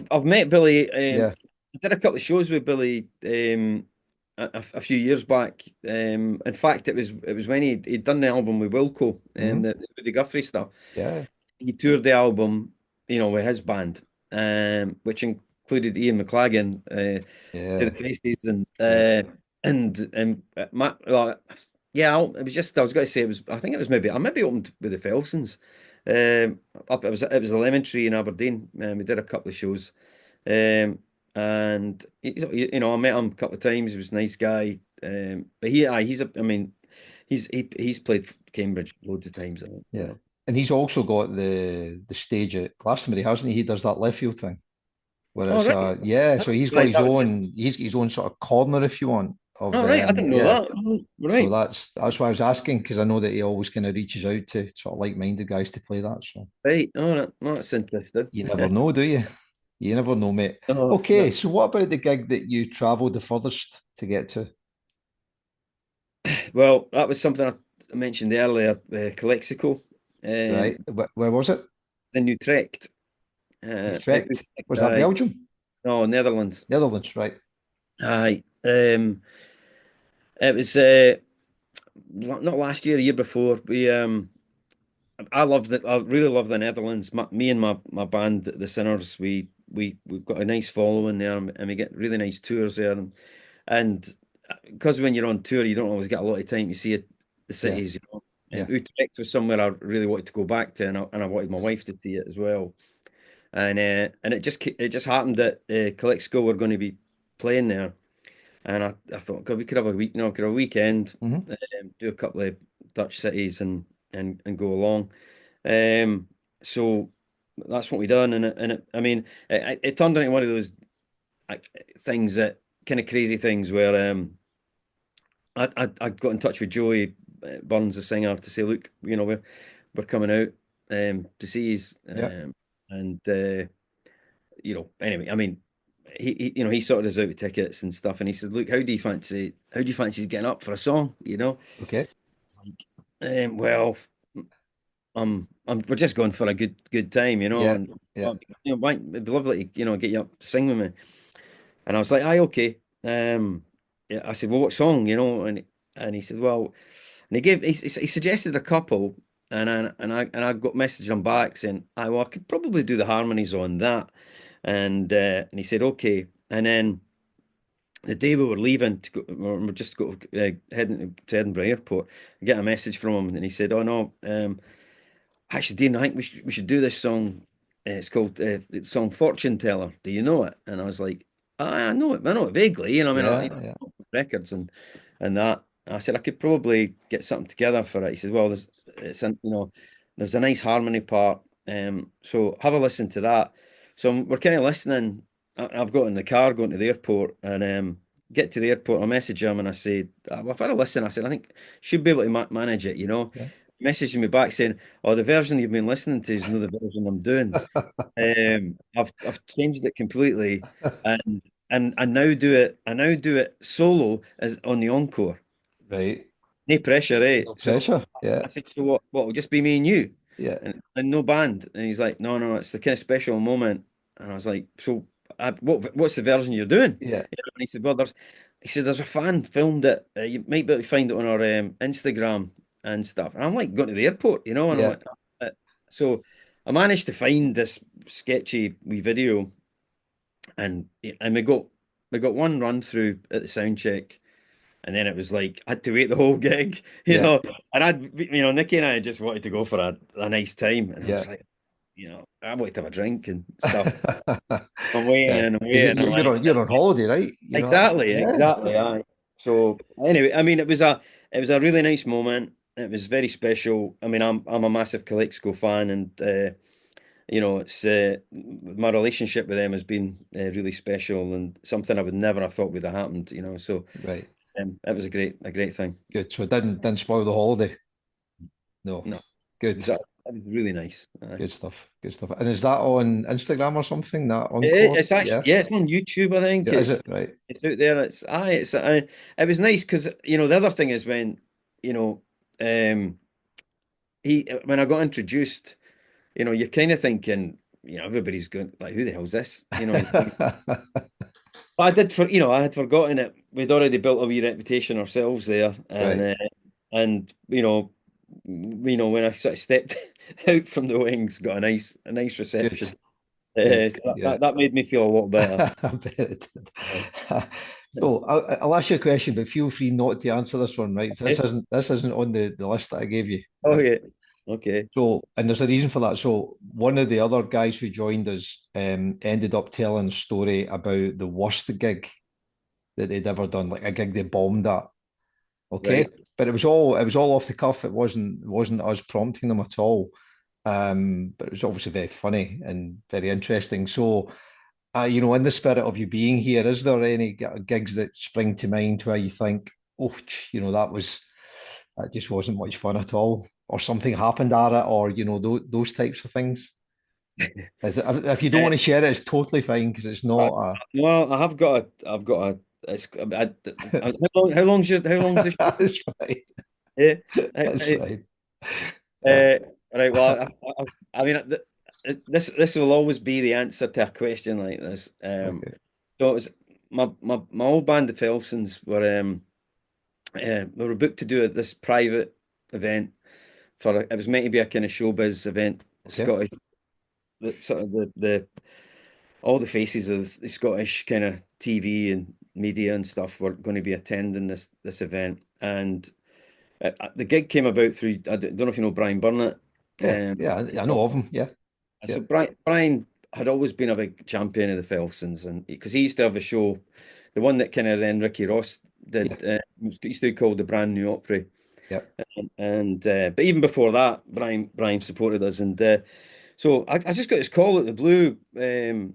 I've met Billy. Yeah. I did a couple of shows with Billy a few years back. In fact, it was when he'd done the album with Wilco and Hmm. the Guthrie stuff. Yeah. He toured the album, with his band, which included Ian McLagan, to the Yeah. Faces, and Yeah. Matt. Well, yeah, it was just I was going to say it was. I think it was maybe I maybe opened with the Felsons. It was a Lemon Tree in Aberdeen, and we did a couple of shows. And I met him a couple of times. He was a nice guy. But he's a. I mean, he's played Cambridge loads of times. I think, Yeah. And he's also got the stage at Glastonbury, hasn't he? He does that left field thing where Oh it's right, yeah, I so didn't he's got realise that was his. his own sort of corner if you want of Oh right, I didn't know yeah. that. Oh, So right, that's why I was asking because I know that he always kind of reaches out to sort of like-minded guys to play that. So right. Oh, that's interesting. you never know, do you? You never know, mate. Oh, Okay, so what about the gig that you travelled the furthest to get to? well, that was something I mentioned earlier. Calexico, Right, where was it? in Utrecht. Utrecht. Was that Belgium? No, Netherlands. Netherlands, right. Aye. It was not last year, the year before. I really love the Netherlands. Me and my band, the Sinners, we've got a nice following there, and we get really nice tours there. And because when you're on tour, you don't always get a lot of time to see the cities. You know? Utrecht was somewhere I really wanted to go back to, and I wanted my wife to see it as well. And it just happened that Collect School were going to be playing there, and I thought, God, we could have a week, could have a weekend, do a couple of Dutch cities and go along. So that's what we done, I mean, it turned into one of those things that kind of crazy things where I got in touch with Joey Burns, the singer, to say, look, we're coming out to see his, and anyway, I mean, he sorted us out with tickets and stuff, and he said, look, how do you fancy getting up for a song? Okay. It's like, well, we're just going for a good time, and it'd be lovely to get you up to sing with me. And I was like, aye, okay. Yeah, I said, well, what song, and he said, well, and he suggested a couple, and I got messaged him back saying, aye, well, I could probably do the harmonies on that, and he said, okay. And then the day we were leaving to go, we're just heading to Edinburgh Airport, I get a message from him, and he said, oh no, actually, Dean, I think we should do this song. It's called it's song Fortune Teller. Do you know it? And I was like, I know it vaguely. I mean, records and that. I said I could probably get something together for it. He says, well, there's a nice harmony part. So have a listen to that. So we're kind of listening. I've got in the car going to the airport, and get to the airport. I message him and I said, I've had a listen. I said, I think should be able to manage it. Yeah. Messaging me back saying, "Oh, the version you've been listening to is not the version I'm doing. I've changed it completely, and I now do it solo as on the encore. Right. No pressure, eh? No pressure. Yeah. I said, so what? Will just be me and you? Yeah. And no band. And he's like, no, it's the kind of special moment. And I was like, so what's the version you're doing? Yeah. And he said, well, there's a fan filmed it. You might be able to find it on our Instagram and stuff. And I'm like going to the airport, and I'm like, so I managed to find this sketchy wee video, and we got one run through at the sound check, and then it was like I had to wait the whole gig, and Nicky and I just wanted to go for a nice time, and I was like, I wanted to have a drink and stuff. I'm waiting. You're on holiday, right? Exactly. Aye. So anyway, I mean, it was a really nice moment. It was very special. I mean, I'm a massive Calexico fan, and it's my relationship with them has been really special and something I would never have thought would have happened. So right. It was a great thing. Good. So it didn't spoil the holiday. No. Good. That was really nice. Good stuff. And is that on Instagram or something? That on? It's actually it's on YouTube. I think. Is it right? It's out there. It was nice because the other thing is when when I got introduced, you're kind of thinking, everybody's going like, who the hell's this? I had forgotten it. We'd already built a wee reputation ourselves there, and when I sort of stepped out from the wings, got a nice reception. That made me feel a lot better. I bet it did. So I'll ask you a question, but feel free not to answer this one, right? So this isn't on the list that I gave you. Oh yeah. Okay. So, and there's a reason for that. So one of the other guys who joined us ended up telling a story about the worst gig that they'd ever done, like a gig they bombed at. Okay. Right. But it was all off the cuff. It wasn't us prompting them at all. But it was obviously very funny and very interesting. So, in the spirit of you being here, is there any gigs that spring to mind where you think, oh, that just wasn't much fun at all, or something happened at it, or those types of things? If you don't want to share it, it's totally fine because it's not. Well, I've got a. It's, how long's the show? That's right. Yeah, that's right. Right. Well, I mean, this will always be the answer to a question like this. Okay. So it was my old band, the Felsons, we were booked to do this private event it was meant to be a kind of showbiz event, Okay. Scottish, sort of the all the faces of the Scottish kind of TV and media and stuff were going to be attending this event, and the gig came about through I don't know if you know Brian Burnett. Yeah, I know of him. Yeah. So Brian had always been a big champion of the Felsons, and because he used to have a show, the one that kind of then Ricky Ross did, used to be called the Brand New Opry. Yeah. And but even before that, Brian supported us, and so I just got this call out the blue, a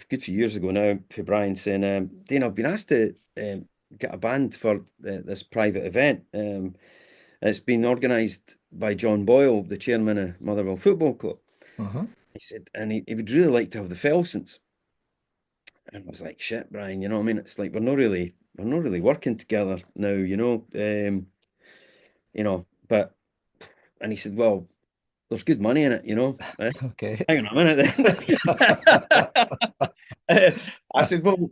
good few years ago now, for Brian saying, Dean, I've been asked to get a band for this private event. It's been organised by John Boyle, the chairman of Motherwell Football Club. He said, and he would really like to have the Felsons. And I was like, shit, Brian, you know what I mean? It's like we're not really working together now, but and he said, well, there's good money in it. Okay. Hang on a minute then. I said, well,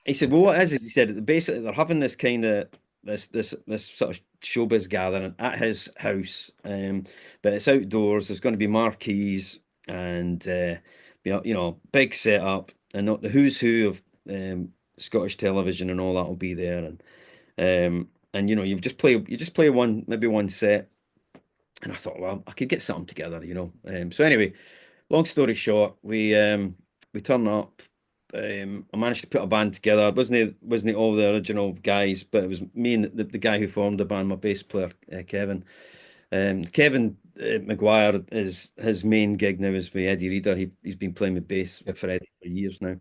he said, well, what is it? He said, basically, they're having this kind of this sort of showbiz gathering at his house, but it's outdoors. There's going to be marquees and big setup, and not the who's who of Scottish television and all that will be there, and you just play maybe one set. And I thought, well, I could get something together. So anyway, long story short, we turned up. I managed to put a band together. It wasn't all the original guys, but it was me and the guy who formed the band, my bass player, Kevin. Kevin Maguire is his main gig now is with Eddie Reader. He's been playing with bass for Eddie for years now,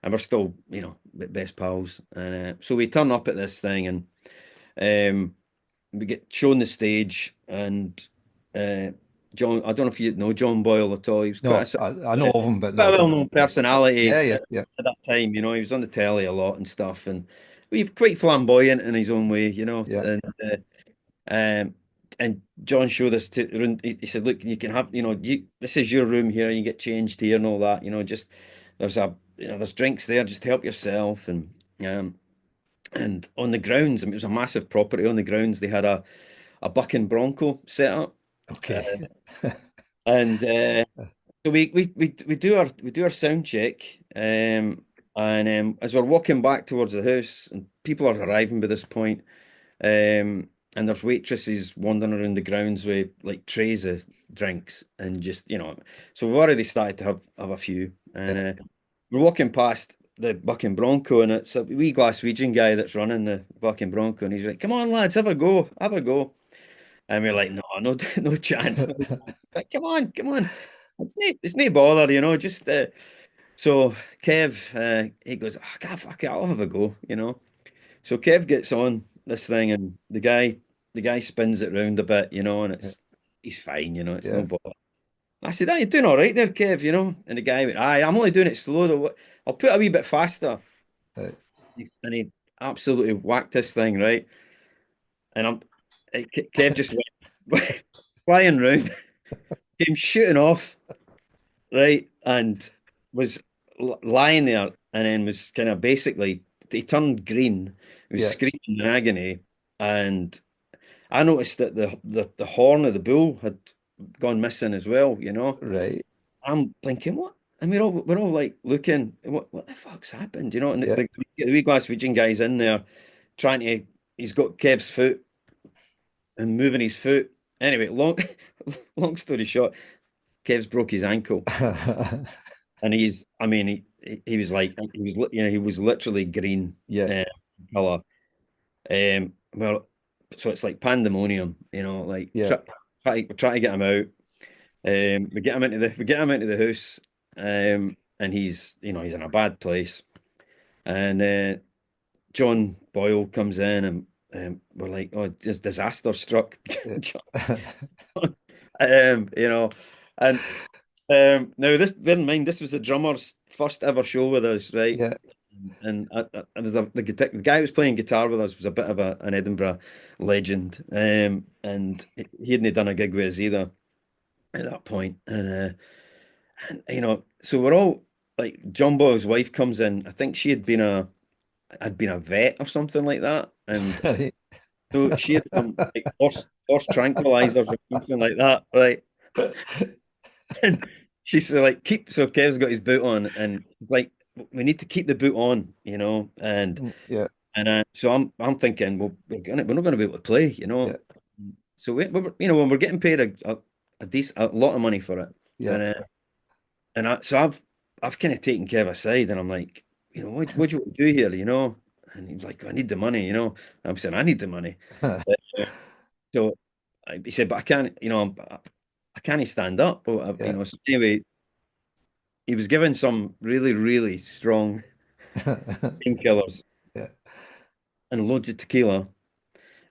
and we're still best pals. And so we turn up at this thing, and we get shown the stage, and John, I don't know if you know John Boyle at all. He was quite I know of him, but quite no, a well-known personality yeah. at that time. He was on the telly a lot and stuff, and we quite flamboyant in his own way, Yeah. um, and John showed us to. He said, "Look, you can have, this is your room here. You get changed here and all that. Just there's drinks there. Just help yourself." And on the grounds, it was a massive property. On the grounds, they had a bucking bronco set up. Okay. And so we do our sound check, and as we're walking back towards the house, and people are arriving by this point, and there's waitresses wandering around the grounds with like trays of drinks, and just so we've already started to have a few, and we're walking past the bucking bronco, and it's a wee Glaswegian guy that's running the bucking bronco, and he's like, "Come on, lads, have a go, have a go." And we're like, no, no chance. No. Like, come on. It's no bother, just so Kev, he goes, oh, fuck it, I'll have a go, So Kev gets on this thing, and the guy spins it round a bit, and he's fine, it's no bother. I said, you're doing all right there, Kev, And the guy went, I'm only doing it slow though. I'll put a wee bit faster. Right. And he absolutely whacked this thing, right? And Kev just went flying round, came shooting off, right, and was lying there, and then was kind of basically he turned green, he was screaming in agony, and I noticed that the horn of the bull had gone missing as well. Right. I'm thinking, what? And we're all like looking, what the fuck's happened? And the wee Glaswegian guy's in there he's got Kev's foot and moving his foot. Anyway, long story short, Kev's broke his ankle, and he was like, he was literally green, color. Well, so it's like pandemonium, like try to get him out. We get him into the house, and he's in a bad place, and John Boyle comes in, and we're like, oh, just disaster struck. And now bear in mind, this was the drummer's first ever show with us, right? Yeah. And the guy who was playing guitar with us was a bit of an Edinburgh legend, and he hadn't done a gig with us either. at that point. And you know, so we're all like, John Boyle's wife comes in. I think she had been a vet or something like that, and so she had some like horse tranquilizers or something like that, right? And she's like, keep. So Kev's got his boot on, and like, we need to keep the boot on, you know. Yeah, And so I'm thinking, well, we're not gonna be able to play, you yeah, know. So you know, when we're getting paid a lot of money for it, yeah. and so I've kind of taken Kev aside, and I'm like, you know, what do you want to do here, you know? And he's like, I need the money, you know. I'm saying, I need the money. Uh, So he said, but I can't, you know, I can't stand up. Well, you Yeah. know, so anyway, he was given some really, really strong painkillers Yeah. and loads of tequila,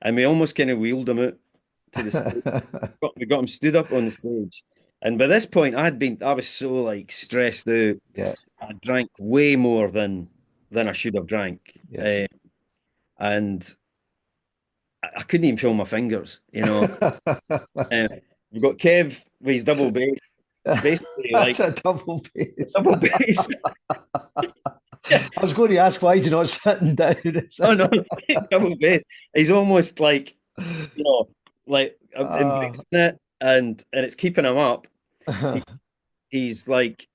and we almost kind of wheeled him out to the stage. We got him stood up on the stage, and by this point, I was so like stressed out. Yeah. I drank way more than I should have drank, Yeah. and I couldn't even feel my fingers. You know, we've got Kev with his double bass. It's basically That's like a double bass. double bass. Yeah. I was going to ask why he's not sitting down. Oh no, double bass. He's almost like, you know, like Ah. embracing it, and it's keeping him up. He, he's like,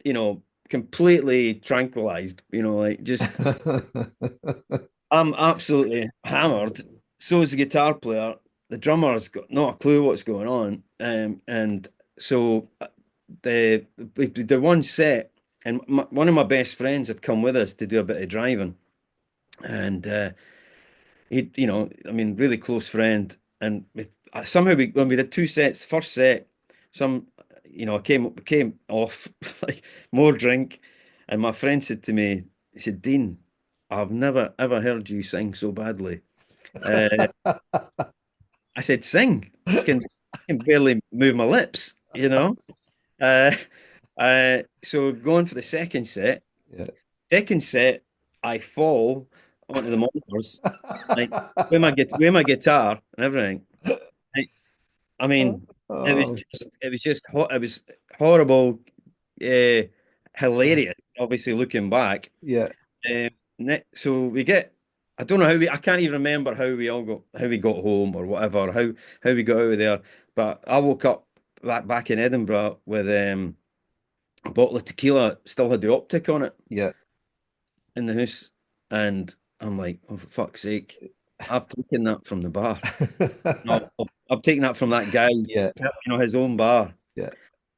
you know, completely tranquilized. You know, like just I'm absolutely hammered. So is the guitar player. The drummer's got not a clue what's going on. And so the one set, and one of my best friends had come with us to do a bit of driving, and he, you know, I mean, really close friend. And somehow when we did two sets, first set, some, you know, I came off like more drink, and my friend said to me, he said, Dean, I've never ever heard you sing so badly. Uh, I said, sing. I can barely move my lips, you know. Uh, so going for the second set. Yeah. Second set, I fall onto the monitors, like with my guitar and everything. I, I mean, Oh, it was just hot. It was horrible, uh, hilarious. Obviously, looking back. yeah. So we get. I don't know I can't even remember how we got home or whatever, how we got out of there. But I woke up back in Edinburgh with a bottle of tequila, still had the optic on it Yeah. in the house, and I'm like, oh, for fuck's sake, I've taken that from the bar. No, I've taken that from that guy's, Yeah. you know, his own bar. Yeah.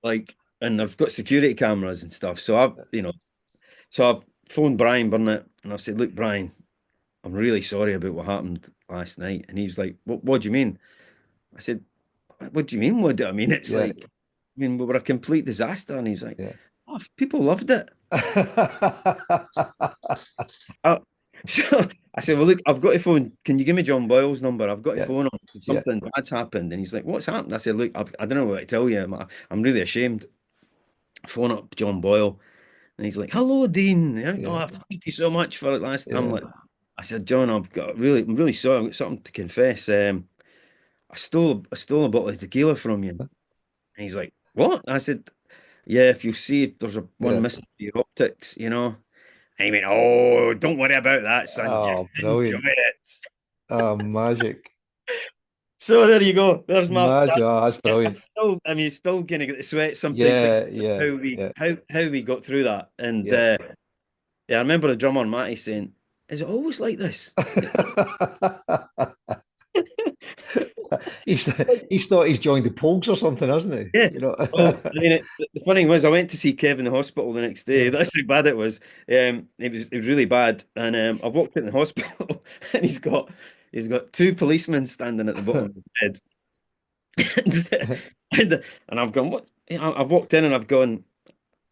Like, and I've got security cameras and stuff. So I've phoned Brian Burnett and I've said, look, Brian, I'm really sorry about what happened last night. And he's like, what do you mean? I said, what do you mean? What do I mean? It's Yeah. like, I mean, we were a complete disaster. And he's like, Yeah. oh, people loved it. Uh, so I said, well, look, I've got a phone. Can you give me John Boyle's number? I've got a Yeah. phone on. Yeah. Something bad's happened. And he's like, what's happened? I said, look, I don't know what to tell you. I'm really ashamed. Phone up John Boyle. And he's like, hello, Dean. Yeah. Oh, thank you so much for it last. I'm Yeah. like, I said, John, I'm really sorry. I've got something to confess. I stole a bottle of tequila from you. And he's like, what? I said, yeah, if you see there's one Yeah. missing for your optics, you know. And he went, oh, don't worry about that, son. Just Oh, enjoy brilliant. it. Oh, magic. So there you go. There's my. Magic. Oh, that's brilliant. I mean, still gonna get the sweat sometimes. Yeah. Yeah. Yeah. How we got through that. And Yeah. yeah, I remember the drummer Matty saying, "Is it always like this?" he's he's thought he's joined the Pogues or something, hasn't he? Yeah. You know. Well, I mean, the funny thing was, I went to see Kev in the hospital the next day. Yeah. That's how bad it was. It was really bad. And I walked in the hospital, and he's got two policemen standing at the bottom of the bed. And I've gone, what? You know, I've walked in and I've gone,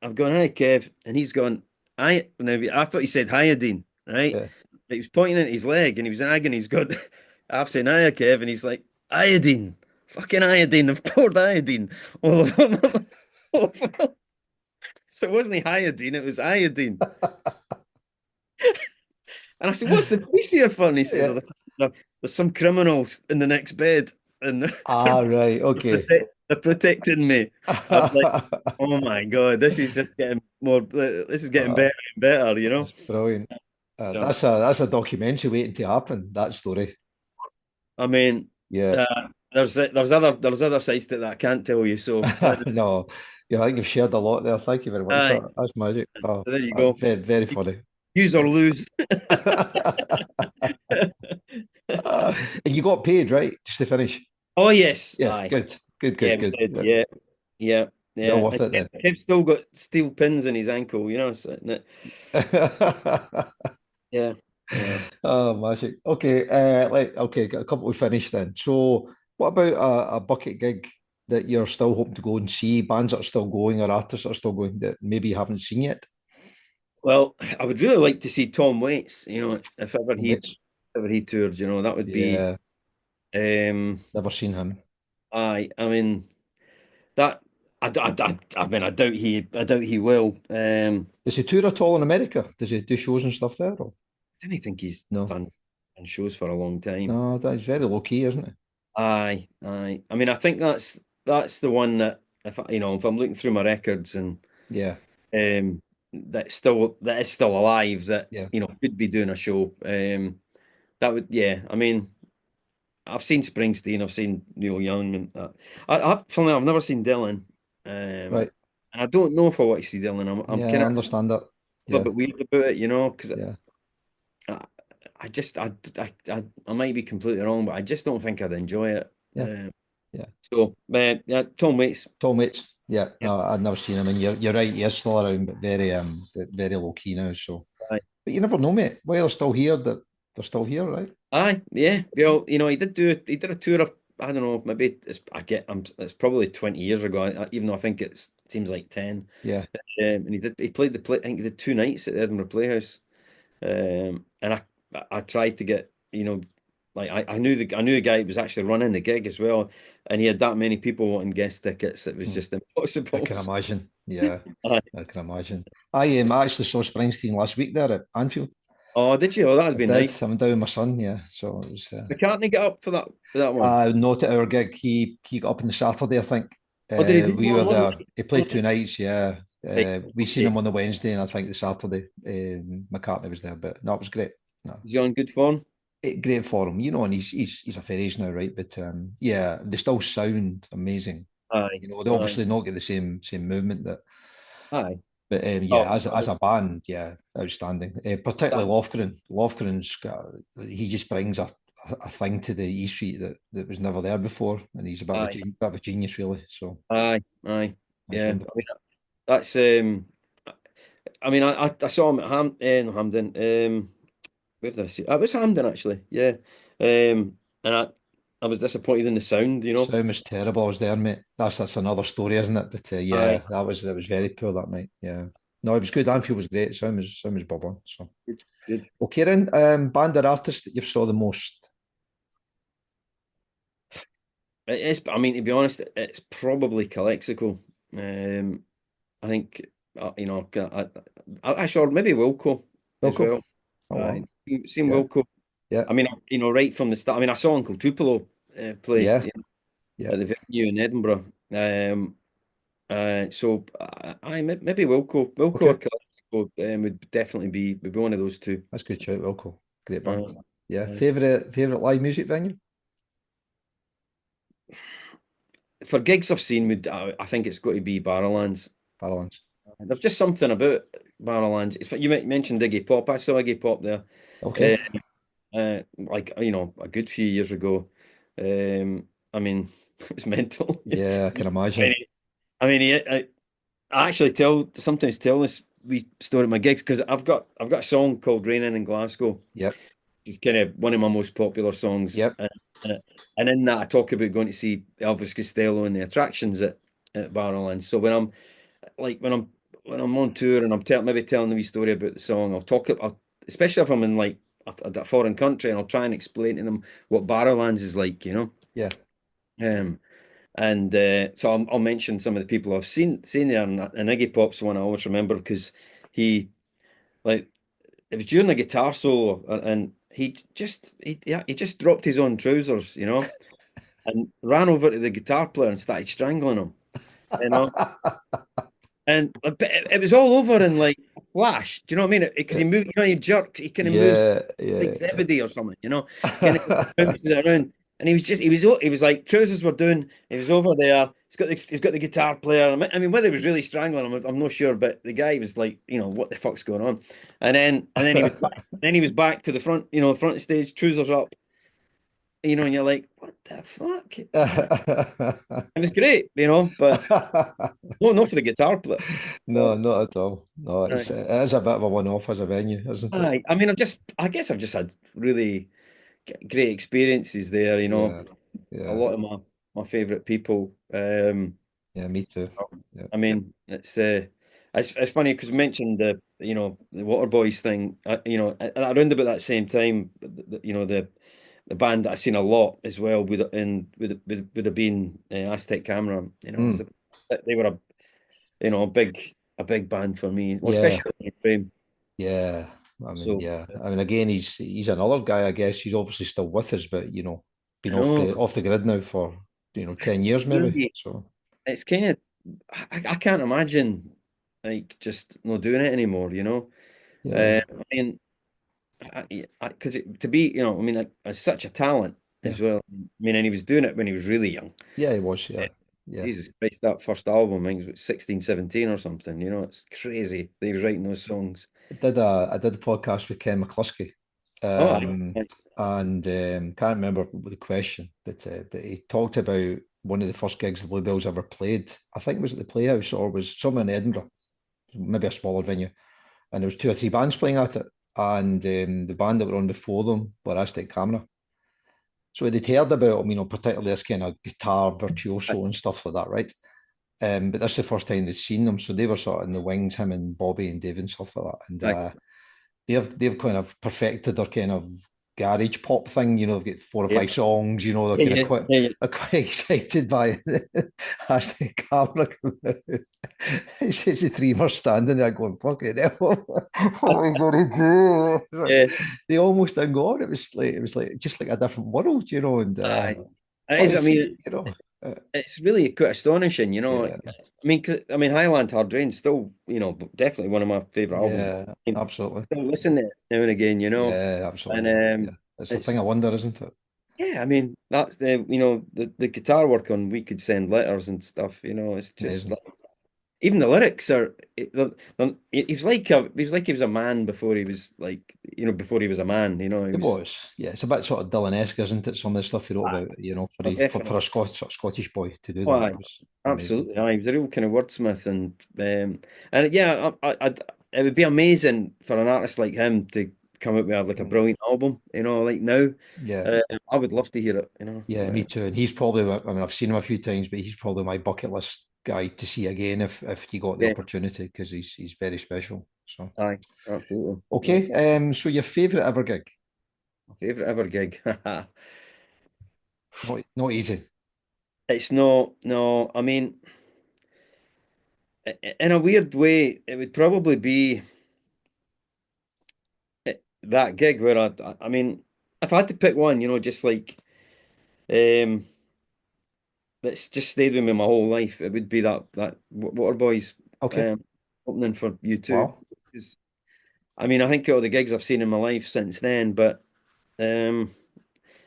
hi, Kev. And he's gone, hi. Now, I thought he said iodine, right? Yeah. But he was pointing at his leg and he was in agony. He's got, I've said, hiya, Kev. And he's like, iodine, fucking iodine. I've poured iodine all over. So it wasn't iodine, it was iodine. And I said, what's the police here for? And he said, Yeah. oh, there's some criminals in the next bed. And Ah, right. Okay. they're protecting me. I'm like, oh my God, this is just getting more. This is getting better and better. You know. That's brilliant. So, That's a documentary waiting to happen. That story. I mean, Yeah. there's other sides to it that I can't tell you. So, No, yeah, I think you've shared a lot there. Thank you very much for aye, that. That's magic. Oh, so there you that's go. very, very funny. Use or lose. And you got paid, right? Just to finish. Oh yes, Yeah, aye, good, good, yeah, good, we good. did. Yeah. Yeah, yeah, Well yeah. worth And it then. Kev's still got steel pins in his ankle. You know, so, yeah, yeah. Oh, magic. Okay, okay, got a couple to finish then. So, what about a bucket gig that you're still hoping to go and see? Bands that are still going or artists that are still going that maybe you haven't seen yet? Well, I would really like to see Tom Waits. You know, Wait, if ever he toured, you know, that would be. yeah, Um, never seen him. I mean that. I mean, I doubt he will. Does he tour at all in America? Does he do shows and stuff there? Or? I don't think he's No, done shows for a long time. no, that's very low key, isn't it? Aye, aye. I mean, I think that's the one that if I'm looking through my records and Yeah, that is still alive that yeah. could be doing a show. That would yeah. I mean, I've seen Springsteen, I've seen Neil Young, and I've never seen Dylan, Right. and I don't know if I want to see Dylan. I'm Yeah, kind I of understand that. a little Yeah, bit weird about it, because yeah, I, I might be completely wrong, but I just don't think I'd enjoy it. yeah, yeah. Yeah, Tom Waits. Tom Waits. Yeah, Yeah, no, I've never seen him, and you're right. He is still around, but very low key now. So, aye, but you never know, mate. While they're still here, that they're still here, right? yeah. Well, he did a tour of I don't know, maybe it's probably 20 years ago. Even though I think it seems like 10. Yeah. And he played I think he did 2 nights at the Edinburgh Playhouse. And I tried to get, like I knew the guy who was actually running the gig as well, and he had that many people wanting guest tickets. It was Hmm. just I impossible. can imagine. Yeah, Aye. I can imagine. I actually saw Springsteen last week there at Anfield. Oh, did you? Oh, that'd I be did. nice. I'm down with my son. Yeah, so it was. McCartney get up for that one. Not at our gig. He got up on the Saturday, I think. Oh, did he do We one? were Was there. it? He played 2 nights. Yeah, Right. we seen Okay. him on the Wednesday, and I think the Saturday. McCartney was there, but no, it was great. No, Is he on good form? great for him, and he's a fair age now, right? But yeah, they still sound amazing. Aye. They Aye. obviously not get the same movement that, Aye. but Oh, yeah, as a band, yeah, outstanding. Particularly Lofgren. He just brings a thing to the E Street that was never there before, and he's a bit of a, aye. bit of a genius, really. So Aye. Aye. it's Yeah. I wonderful. mean, that's I mean, I saw him at no, Hampden. Where did I see? It was Hampden actually. Yeah. And I was disappointed in the sound. Sound was terrible. I was there, mate. That's another story, isn't it? But Aye. yeah, that was very poor that night. Yeah, no, it was good. Anfield was great. Sound was bob on. So Good. Good. okay, then band or artist that you've saw the most. It is. I mean, to be honest, it's probably Calexico. I think sure maybe Wilco as Wilco. well. Oh I wow. seen Yeah, Wilco. yeah, I mean, right from the start. I mean, I saw Uncle Tupelo play yeah, yeah. at the venue in Edinburgh. So maybe Wilco or Okay, Calexico would be one of those two. that's good shout, Wilco. Great Uh, band. Yeah, uh, favorite live music venue. for gigs I've seen, I think it's got to be Barrowlands. Balance. There's just something about Barrowlands. You mentioned Iggy Pop. I saw Iggy Pop there, Okay. like a good few years ago. I mean, it was mental. Yeah, I can I mean, imagine. I actually sometimes tell this wee story at my gigs because I've got a song called "Raining in Glasgow." Yep, It's kind of one of my most popular songs, yep. and in that I talk about going to see Elvis Costello and the attractions at Barrowlands. So like when I'm on tour and maybe telling the wee story about the song, especially if I'm in like a foreign country, and I'll try and explain to them what Barrowlands is like. Yeah, Um, and so I'll mention some of the people I've seen there, and Iggy Pop's one I always remember because he like it was during a guitar solo, and he just dropped his own trousers, and ran over to the guitar player and started strangling him. You know, and it was all over in like a flash. Do you know what I mean? Because he moved, he jerks, he kind of moves Yeah, like yeah. Zebedee or something. Kind of bounces it around. And he was like trousers were doing. He was over there. He's got the guitar player. I mean, whether he was really strangling him, I'm not sure. But the guy was like, what the fuck's going on? And then he was back to the front, front of stage, trousers up, and you're like, what the fuck? It was great, but no, not for the guitar player. No, not at all. No, Right. it is a bit of a one-off as a venue, isn't it? I mean, I guess I've just had really great experiences there. Yeah, A yeah, lot of my favorite people. yeah, me too. Yeah. I mean, it's funny because you mentioned the Waterboys thing. Around about that same time, the band that I've seen a lot as well would have been Aztec Camera. Mm, They were a big band for me, well, yeah, especially in Frame. yeah. I mean, So yeah. I mean, again, he's another guy. I guess he's obviously still with us, but been I off know, the grid now for 10 years maybe. really, So it's kind of I can't imagine like just not doing it anymore. yeah, I mean, because to be, I mean, like, such a talent yeah, as well. I mean, and he was doing it when he was really young. yeah. He was. Eh, Yeah, yeah. Jesus Christ, that first album, I think it was 16, 17 or something. It's crazy that he was writing those songs. I did a podcast with Ken McCluskey, Oh, um, and can't remember the question, but he talked about one of the first gigs the Bluebells ever played. I think it was at the Playhouse or was somewhere in Edinburgh, maybe a smaller venue, and there was two or three bands playing at it, and the band that were on before them were Aztec Camera. So they'd heard about him, particularly this kind of guitar virtuoso and stuff like that, right? But that's the first time they'd seen them, so they were sort of in the wings, him and Bobby and Dave and stuff like that. And like, they've kind of perfected their kind of garage pop thing. They've got four or yeah, five songs. They're kind of yeah, quite yeah, are quite excited by it as the camera come out. It's just the three were standing there going, "Fucking hell, what are we going to do?" yeah. They almost didn't go on. It was like just like a different world, and Aye. It but is. to I mean, see. Uh, it's really quite astonishing. yeah, Highland Hard Rain's still, definitely one of my favorite albums. yeah, I absolutely. still listen to it now and again. Yeah, And absolutely. Yeah, it's a thing it's of wonder, isn't it? yeah. I mean, that's the guitar work on "We Could Send Letters" and stuff. It's just Amazing. like even the lyrics are. He was like he was a man before he was like before he was a man. He It was. was, yeah. It's a bit sort of Dylan-esque, isn't it? Some of the stuff he wrote Ah, about, oh, for definitely. a Scottish boy to do that. Why? It was amazing. Absolutely. He was a real kind of wordsmith, and yeah, it would be amazing for an artist like him to come out with like a Mm. brilliant album. Like now, Yeah, I would love to hear it. yeah, me too. And he's probably, I mean, I've seen him a few times, but he's probably my bucket list guy to see again if you got the Yeah, opportunity because he's very special. So aye, absolutely. Yeah. okay, so your favorite ever gig? My favorite ever gig. Not easy. It's not. No, I mean, in a weird way, it would probably be that gig where I mean, if I had to pick one, just like um. that's just stayed with me my whole life. It would be that Waterboys Okay. um, opening for you too. Wow. I mean, I think all the gigs I've seen in my life since then, but um,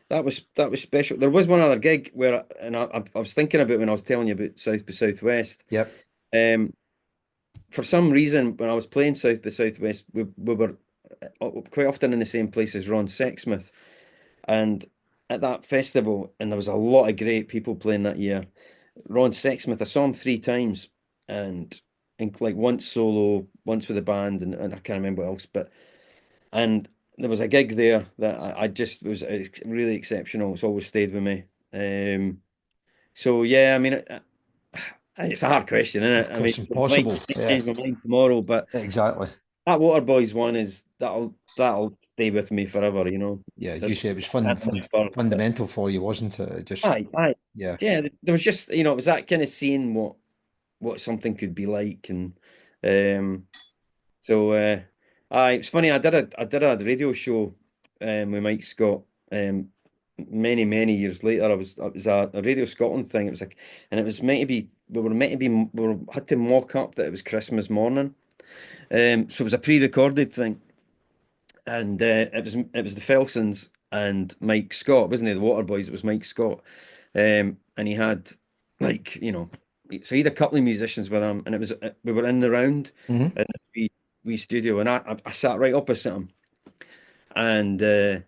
that was special. There was one other gig where, and I was thinking about when I was telling you about South by Southwest. Yep. Um, for some reason, when I was playing South by Southwest, we were quite often in the same place as Ron Sexsmith, and at that festival, and there was a lot of great people playing that year. Ron Sexsmith, I saw him three times, and like once solo, once with the band, and I can't remember what else. And there was a gig there that I just was really exceptional. It's always stayed with me. So yeah, I mean, it's a hard question, isn't Of it? I mean, course, I might impossible. Yeah. change my mind tomorrow, but Exactly. that Waterboys one is that'll stay with me forever. Yeah, as you There's, say, it was I can't remember, but fundamental for you, wasn't it? It just, aye. yeah. Yeah, there was just it was that kind of seeing what something could be like, and um, so it's funny. I did a radio show with Mike Scott many years later. It was a Radio Scotland thing. It was like, and it was meant to be. Had to mock up that it was Christmas morning. So it was a pre-recorded thing, and it was the Felsons and Mike Scott, wasn't it? The Waterboys. It was Mike Scott, and he had like so he had a couple of musicians with him, and it was we were in the round Mhm. in the wee studio, and I sat right opposite him, and that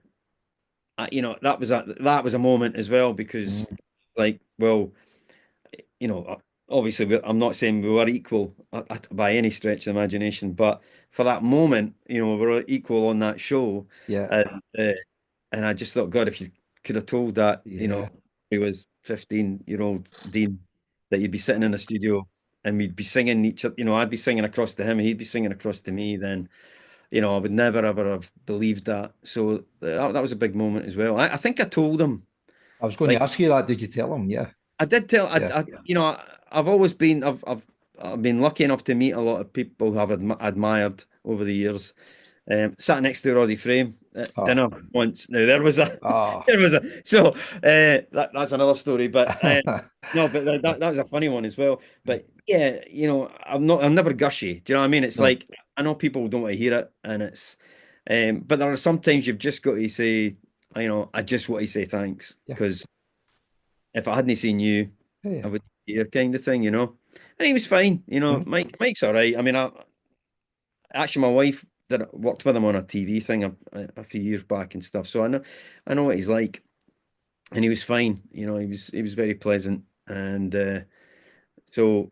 was a moment as well because Mhm. like well obviously I'm not saying we were equal by any stretch of the imagination, but for that moment, we were equal on that show, Yeah. and I just thought, God, if you could have told that, Yeah. he was 15-year-old Dean, that you'd be sitting in a studio and we'd be singing each other, I'd be singing across to him and he'd be singing across to me, then, I would never ever have believed that. So that was a big moment as well. I think I told him, I was going to like, ask you that. Did you tell him? Yeah. I did tell, Yeah. I've always been, I've been lucky enough to meet a lot of people who I've admired over the years. Sat next to Roddy Frame at Ah. dinner once. Now there was a, Ah. there was a. So that's another story. But no, but that was a funny one as well. But yeah, I'm never gushy. Do you know what I mean? It's No. like I know people don't want to hear it, and it's, but there are sometimes you've just got to say, I just want to say thanks Yeah. because if I hadn't seen you, Yeah. I would hear kind of thing. And he was fine. Mhm. Mike's all right. I mean, actually, my wife worked with him on a TV thing a few years back and stuff, so I know what he's like, and he was fine. He was very pleasant, and so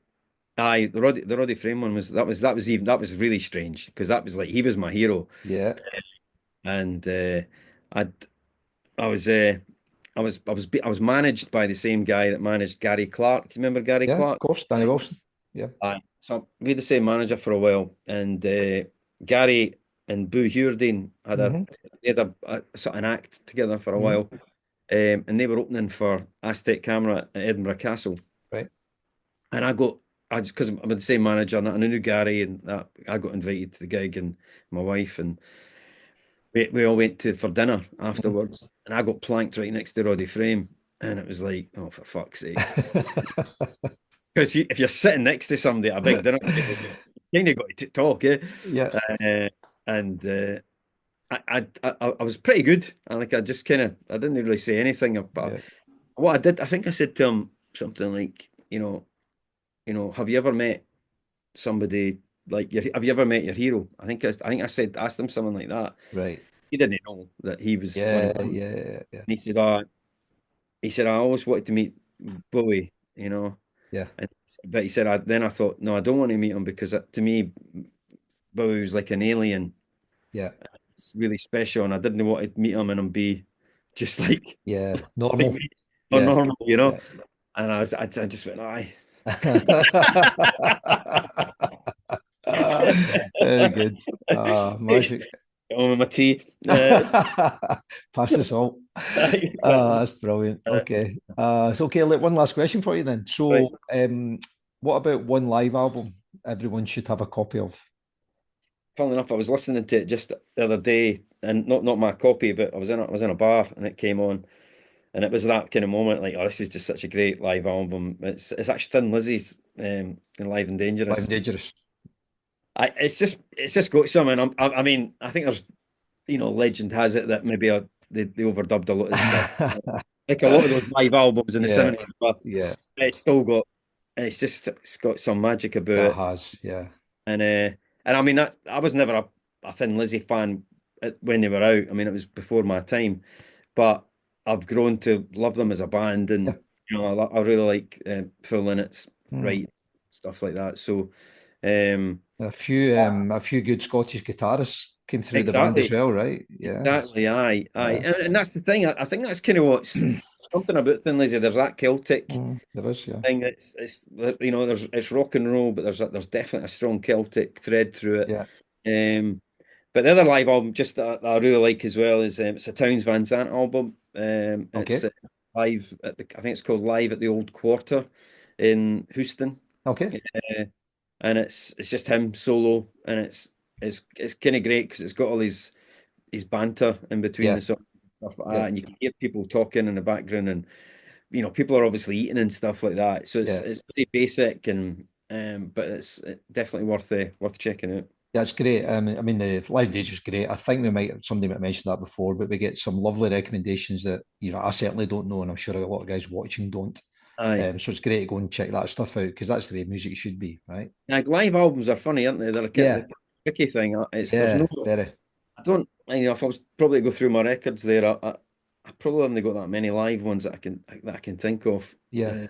the Roddy Frame one was really strange because that was like he was my hero, Yeah. and I I was I was managed by the same guy that managed Gary Clark. Do you remember Gary Yeah. Of Clark? course. Danny Wilson. Yeah. So we had the same manager for a while, and Gary and Boo Hewerdine Mhm. they had a sort of an act together for a Mhm. while, and they were opening for Aztec Camera at Edinburgh Castle, Right. and I just because I'm with the same manager and I knew Gary and that I got invited to the gig and my wife and we all went for dinner Mhm. afterwards, and I got planked right next to Roddy Frame, and it was like, oh, for fuck's sake. Because if you're sitting next to somebody at a big dinner table, you kind of got to talk, eh? Yeah. And I was pretty good. I just kind of I didn't really say anything. But Yeah. what I did, I think I said to him something like, have you ever met somebody like have you ever met your hero? I think I said asked him something like that. Right. He didn't know that he was one of Yeah. them. And Yeah. Yeah. he said, I always wanted to meet Bowie, Yeah. but he said, then I thought, no, I don't want to meet him because to me, Bowie was like an alien. Yeah. It's really special, and I didn't want to meet him and him be just like, Yeah. like Normal. me or Yeah. normal, Yeah. And I just went, aye. Very good. Magic. On my tea. Pass the salt. Exactly. That's brilliant. Okay. So okay, look, one last question for you then. Right. So what about one live album everyone should have a copy of? Funnily enough, I was listening to it just the other day, and not my copy, but I was in a bar and it came on, and it was that kind of moment, like, oh, this is just such a great live album. It's actually Thin Lizzy's Live and Live and Dangerous. Dangerous. It's just got something. I mean, I think there's legend has it that maybe they overdubbed a lot of the stuff, like a lot of those live albums in the Yeah. 70s, but Yeah. it's still got it's got some magic about That it. has. Yeah. And I mean that I was never a Thin Lizzy fan when they were out. I mean, it was before my time, but I've grown to love them as a band, Yeah. and I really like Full Linnets, Mm. right, stuff like that. So, um, A few good Scottish guitarists came through the band as exactly, well, right? Yeah. exactly, aye, aye, Yeah. and that's the thing. I think that's kind of what's something about Thin Lizzy. There's that Celtic There is, yeah. thing. It's it's rock and roll, but there's definitely a strong Celtic thread through Yeah. it. But the other live album, just that I really like as well, is it's a Towns Van Zandt album. It's Okay. live I think it's called Live at the Old Quarter in Houston, Okay. and it's just him solo, and it's kind of great because it's got all his banter in between Yeah. the songs. stuff like that, and you can hear people talking in the background, and people are obviously eating and stuff like that. So it's pretty basic, and but it's definitely worth checking out. Yeah, it's great. I mean, the live DJ is great. I think somebody might have mentioned that before, but we get some lovely recommendations that I certainly don't know, and I'm sure a lot of guys watching don't. Aye. So it's great to go and check that stuff out because that's the way music should be, right? Like live albums are funny, aren't they? They're the tricky thing. There's no. Very. I don't. If I was probably to go through my records there, I probably haven't got that many live ones that I can think of. Yeah.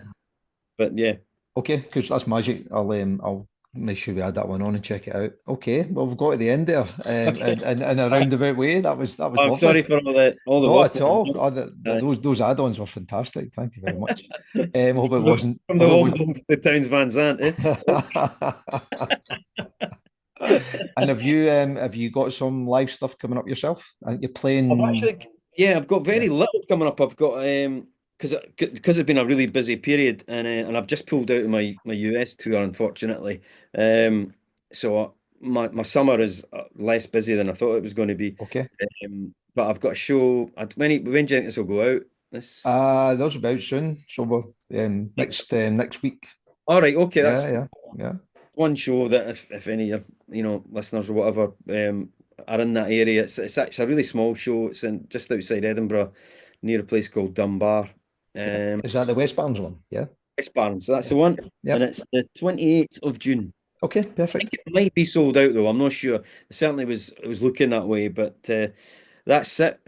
But yeah. Okay, because that's magic. I'll make sure we add that one on and check it out. Okay, well we've got to the end there, in a roundabout way. That was I'm lovely. sorry for all the Not waffle. at all. Those add-ons were fantastic. Thank you very much. Hope it From wasn't the Wombos to the Towns Van Zandt. And have you got some live stuff coming up yourself? I think you're playing. I've got very little coming up. I've got because it's been a really busy period, and I've just pulled out of my US tour, unfortunately. So my summer is less busy than I thought it was going to be. Okay. But I've got a show. When do you think this will go out? Those about soon. So we're next week. All right. Okay. Yeah. One show that if any listeners or whatever are in that area, it's a really small show. It's just outside Edinburgh, near a place called Dunbar. Is that the West Barnes one? Yeah. West Barnes, that's the one. Yep. And it's the 28th of June. Okay, perfect. I think it might be sold out though. I'm not sure. It certainly was looking that way, but that's it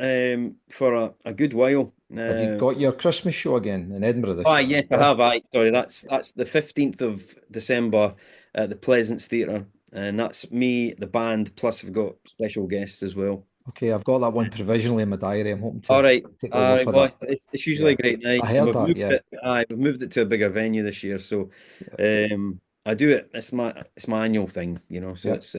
for a good while. Have you got your Christmas show again in Edinburgh this year? Yes, I have. Sorry, that's the 15th of December at the Pleasance Theatre, and that's me, the band, plus we've got special guests as well. Okay, I've got that one provisionally in my diary. I'm hoping to all right. take over for that. It's usually a great night. I heard that. We've moved it to a bigger venue this year, so I do it. It's my annual thing, So it's.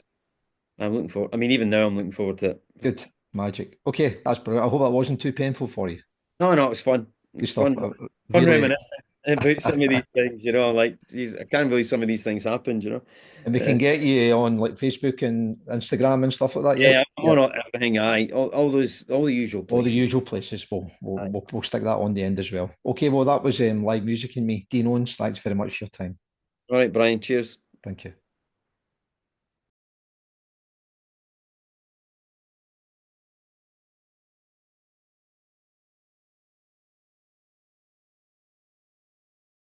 I'm looking forward. I mean, even now, I'm looking forward to it. Good magic. Okay, that's brilliant. I hope that wasn't too painful for you. No, it was fun. Good stuff. Fun reminiscing about some of these things, like I can't believe some of these things happened, And we can get you on like Facebook and Instagram and stuff like that. Yeah, I'm on everything. All the usual places. All the usual places. We'll stick that on the end as well. Okay, well that was live music and me, Dean Owens. Thanks very much for your time. All right, Brian. Cheers. Thank you.